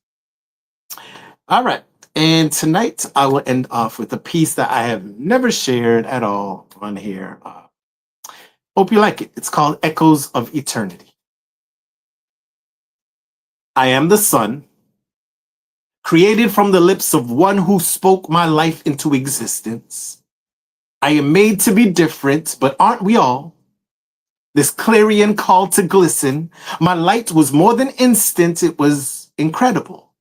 All right. And tonight I will end off with a piece that I have never shared at all on here. Hope you like it. It's called Echoes of Eternity. I am the sun, created from the lips of one who spoke my life into existence. I am made to be different, but aren't we all? This clarion call to glisten. My light was more than instant, it was incredible.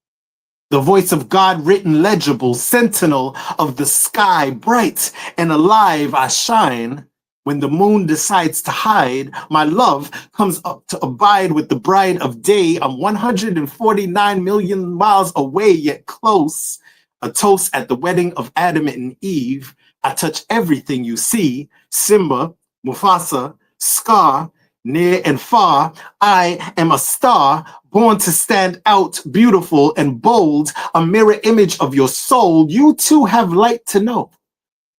The voice of God written legible, sentinel of the sky, bright and alive I shine. When the moon decides to hide, my love comes up to abide with the bride of day. I'm 149 million miles away, yet close. A toast at the wedding of Adam and Eve. I touch everything you see. Simba, Mufasa, Scar, near and far, I am a star born to stand out, beautiful and bold, a mirror image of your soul. You too have light to know.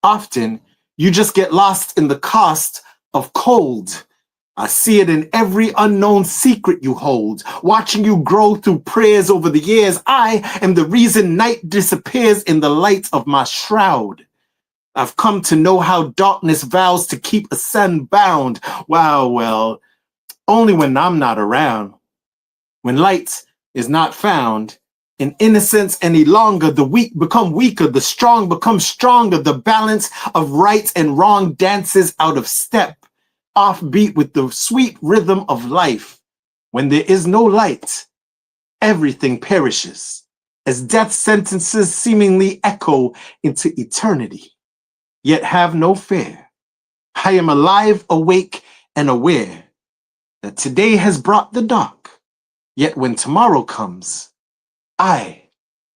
Often, you just get lost in the cost of cold. I see it in every unknown secret you hold, watching you grow through prayers over the years. I am the reason night disappears in the light of my shroud. I've come to know how darkness vows to keep a sun bound. Wow, well, only when I'm not around. When light is not found, in innocence any longer, the weak become weaker, the strong become stronger, the balance of right and wrong dances out of step, offbeat with the sweet rhythm of life. When there is no light, everything perishes, as death sentences seemingly echo into eternity. Yet have no fear. I am alive, awake, and aware that today has brought the dark. Yet when tomorrow comes, I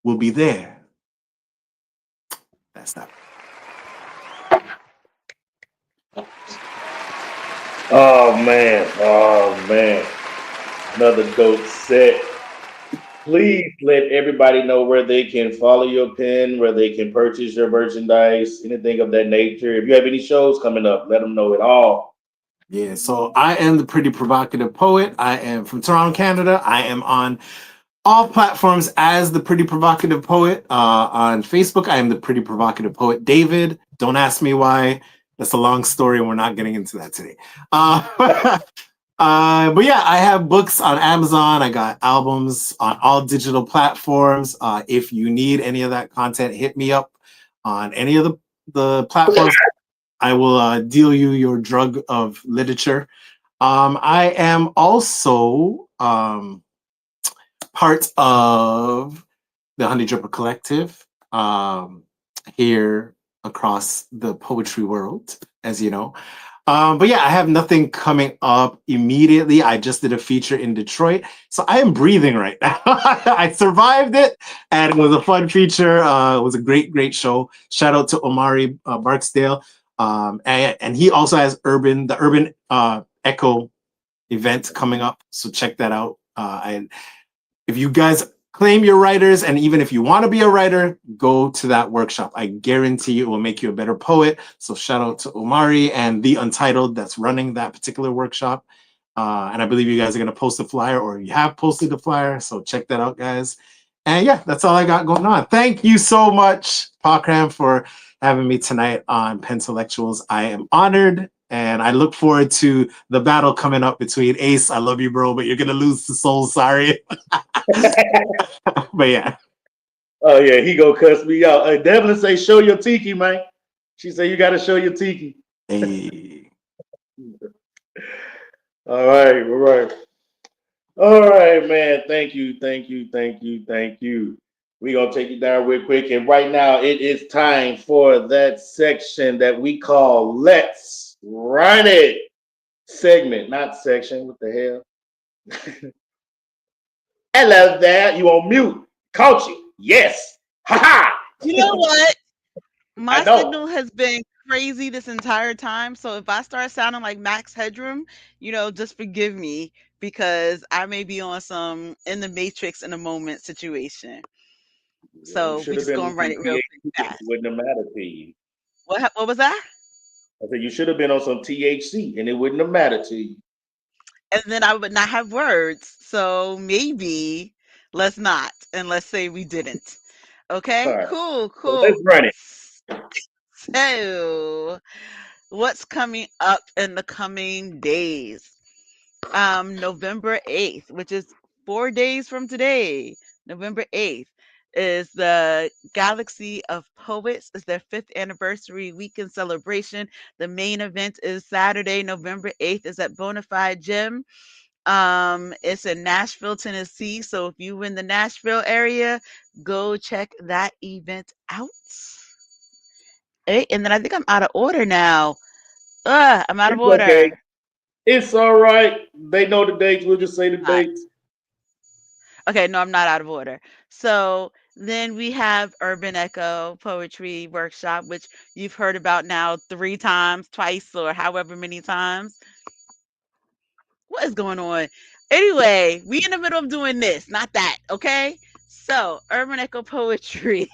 will be there. That's that. Oh man, oh man, another dope set. Please let everybody know where they can follow your pen, where they can purchase your merchandise, anything of that nature. If you have any shows coming up, let them know it all. Yeah, so I am the Pretty Provocative Poet. I am from Toronto, Canada. I am on all platforms as the Pretty Provocative Poet. On Facebook, I am the Pretty Provocative Poet David. Don't ask me why. That's a long story, and we're not getting into that today. But yeah, I have books on Amazon. I got albums on all digital platforms. If you need any of that content, hit me up on any of the platforms. I will deal you your drug of literature. I am also part of the Honey Dripper Collective here across the poetry world, as you know. But yeah, I have nothing coming up immediately. I just did a feature in Detroit. So I am breathing right now. I survived it and it was a fun feature. It was a great, great show. Shout out to Omari Barksdale. And he also has the Urban Echo event coming up. So check that out. If you guys claim you're writers, and even if you want to be a writer, go to that workshop. I guarantee you it will make you a better poet. So shout out to Omari and The Untitled that's running that particular workshop. And I believe you guys are going to post a flyer, or you have posted the flyer. So check that out, guys. And yeah, that's all I got going on. Thank you so much, Pakram, for having me tonight on PenTellectuals. I am honored. And I look forward to the battle coming up between Ace. I love you, bro, but you're going to lose to Soul. Sorry. But yeah. Oh yeah, he gonna cuss me out. Devlin say, "Show your tiki, man." She said, "You got to show your tiki." Hey. All right, all right, all right, man. Thank you, thank you, thank you, thank you. We gonna take you down real quick, and right now it is time for that section that we call "Let's Run It" segment, not section. What the hell? Hello there. You on mute? Caught you. Yes. Ha ha. You know what? I My know. signal has been crazy this entire time. So if I start sounding like Max Headroom, just forgive me because I may be on some in the matrix in a moment situation. Yeah, you So should we have just been gonna on run some it real quick THC. It fast. wouldn't have mattered to you. What was that? I said you should have been on some THC, and it wouldn't have mattered to you. And then I would not have words. So maybe let's not, and let's say we didn't. All Okay, right. cool, So let's cool. run it. So what's coming up in the coming days? November 8th, which is 4 days from today. November 8th is the Galaxy of Poets. It's their fifth anniversary weekend celebration. The main event is Saturday, November 8th, is at Bonafide Gym. It's in Nashville, Tennessee. So if you in the Nashville area, go check that event out. And then I think I'm out of order now. I'm out of It's okay. order. It's all right. They know the dates. We'll just say the dates. Okay, no, I'm not out of order. So Then we have Urban Echo Poetry Workshop, which you've heard about now 3 times, twice, or however many times. What is going on? Anyway, we in the middle of doing this, not that, okay? So, Urban Echo Poetry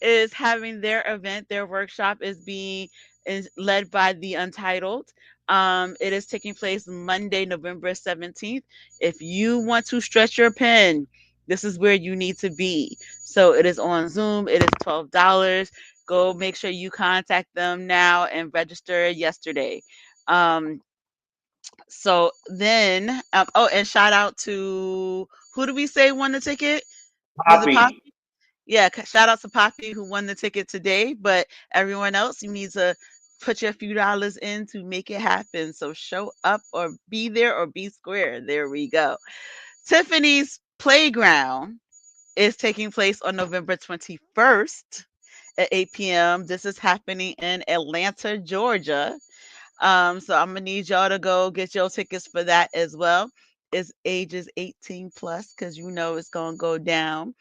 is having their event. Their workshop is led by the Untitled. It is taking place Monday, November 17th. If you want to stretch your pen, this is where you need to be. So it is on Zoom. It is $12. Go make sure you contact them now and register yesterday. Um, oh, and shout out to who did we say won the ticket? Was it Pop? Poppy. Yeah, shout out to Poppy who won the ticket today, but everyone else, you need to put your few dollars in to make it happen. So show up or be there or be square. There we go. Tiffany's Playground is taking place on November 21st at 8 p.m. This is happening in Atlanta, Georgia. So I'm gonna need y'all to go get your tickets for that as well. It's ages 18 plus because you know it's gonna go down.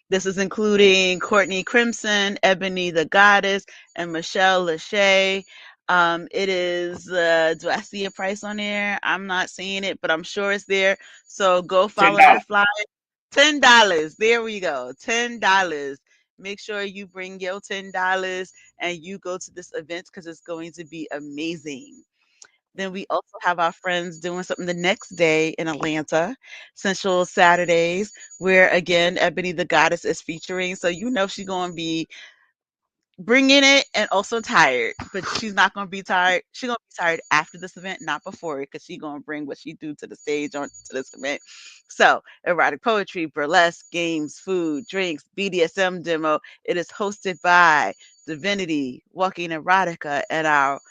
This is including Courtney Crimson, Ebony the Goddess, and Michelle Lachey. It is, do I see a price on there? I'm not seeing it, but I'm sure it's there. So go $10. follow their flyer. $10. There we go. $10. Make sure you bring your $10 and you go to this event because it's going to be amazing. Then we also have our friends doing something the next day in Atlanta, Sensual Saturdays, where again Ebony the Goddess is featuring. So you know she's gonna be bringing it and also tired, but she's not gonna be tired. She's gonna be tired after this event, not before it, because she's gonna bring what she do to the stage on to this event. So erotic poetry, burlesque, games, food, drinks, BDSM demo. It is hosted by Divinity, Walking Erotica, and our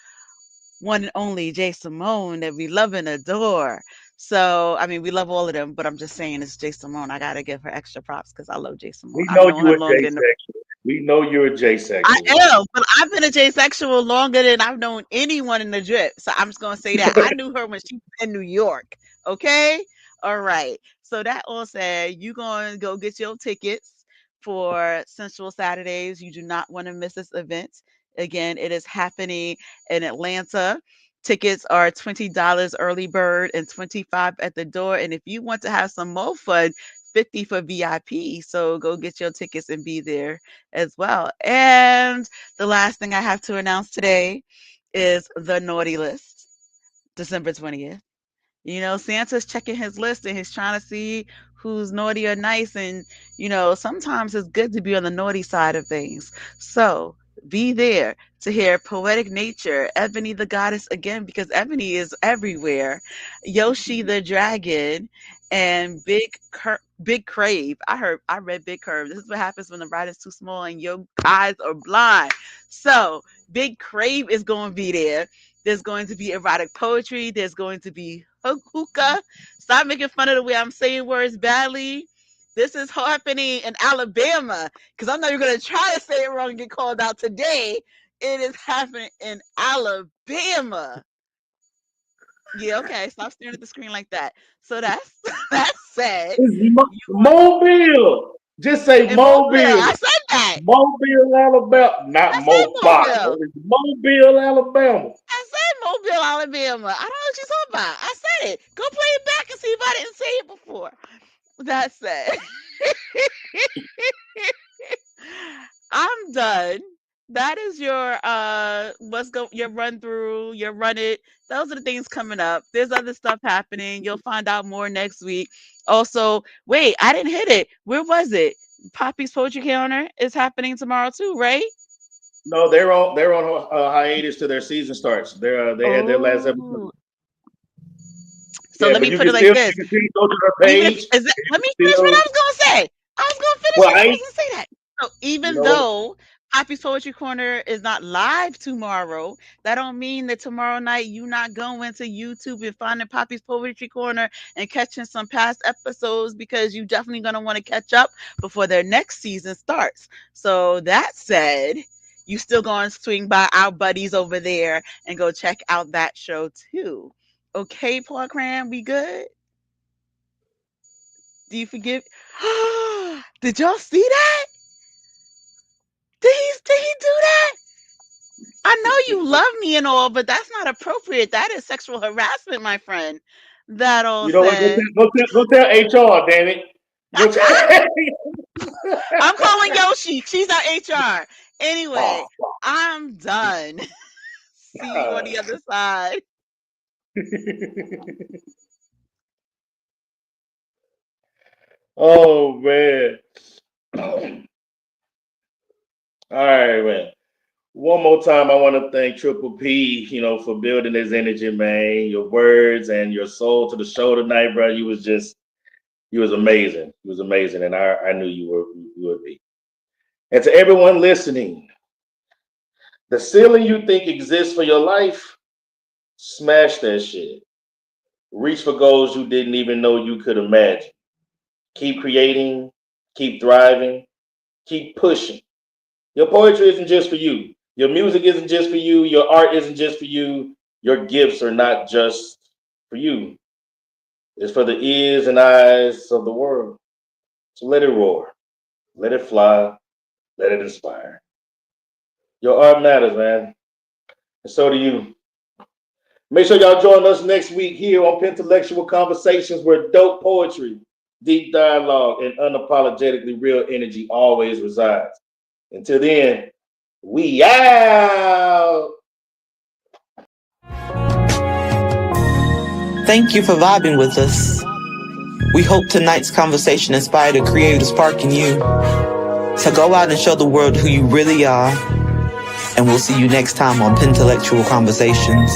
one and only Jay Simone that we love and adore. So, I mean, we love all of them, but I'm just saying it's Jay Simone. I gotta give her extra props because I love Jay Simone. We I've know known you her a longer J than sexual. We know you're a J I sexual. am, but I've been a J sexual longer than I've known anyone in the drip. So I'm just gonna say that I knew her when she was in New York. Okay, all right. So that all said, you gonna go get your tickets for Sensual Saturdays. You do not want to miss this event. Again, it is happening in Atlanta. Tickets are $20 early bird and 25 at the door. And if you want to have some more fun, 50 for VIP. So go get your tickets and be there as well. And the last thing I have to announce today is the naughty list, December 20th. You know, Santa's checking his list and he's trying to see who's naughty or nice. And, you know, sometimes it's good to be on the naughty side of things. So be there to hear Poetic Nature, Ebony the Goddess again, because Ebony is everywhere, Yoshi the Dragon, and Big Crave. I read Big Curve. This is what happens when the writer's too small and your eyes are blind. So Big Crave is going to be there. There's going to be erotic poetry. There's going to be hookah. Stop making fun of the way I'm saying words badly. This is happening in Alabama because I know you're going to try to say it wrong and get called out today. It is happening in Alabama. Yeah, okay. Stop staring at the screen like that. So that's that's said. It's You Mobile. Just say in Mobile. Mobile. I said that. Mobile, Alabama. Not I said Mobile. Mobile. It's Mobile, Alabama. I said Mobile, Alabama. I don't know what you're talking about. I said it. Go play it back and see if I didn't say it before. That said, I'm done. That is your your run through, your run it. Those are the things coming up. There's other stuff happening. You'll find out more next week. Also, wait, I didn't hit it. Where was it? Poppy's Poetry Counter is happening tomorrow too, right? No, they're on hiatus till their season starts. They had their last episode. Oh, so Yeah, let but me put it like this. you can go to their Even if page. is that, You let can me finish what I still was gonna say. I was gonna finish well, it. I I ain't, was gonna say that. So you even know. though Poppy's Poetry Corner is not live tomorrow, that don't mean that tomorrow night you not going to YouTube and finding Poppy's Poetry Corner and catching some past episodes because you definitely gonna want to catch up before their next season starts. So that said, you still gonna swing by our buddies over there and go check out that show too. Okay, Paul Cram, we good? Do you forgive? Did y'all see that? Did he do that? I know you love me and all, but that's not appropriate. That is sexual harassment, my friend. That all You know what? said. Go tell HR, damn it. Go tell. I'm calling Yoshi. She's our HR. Anyway, Oh, I'm done. See you on God. the other side. Oh man. All right, man. One more time, I want to thank Triple P, for building this energy, man. Your words and your soul to the show tonight, bro. You was amazing. You was amazing, and I knew you would be. And to everyone listening, the ceiling you think exists for your life, smash that shit. Reach for goals you didn't even know you could imagine. Keep creating, keep thriving, keep pushing. Your poetry isn't just for you. Your music isn't just for you. Your art isn't just for you. Your gifts are not just for you. It's for the ears and eyes of the world. So let it roar. Let it fly. Let it inspire. Your art matters, man. And so do you. Make sure y'all join us next week here on PenTellectual Conversations, where dope poetry, deep dialogue, and unapologetically real energy always resides. Until then, we out. Thank you for vibing with us. We hope tonight's conversation inspired a creative spark in you. So go out and show the world who you really are. And we'll see you next time on PenTellectual Conversations.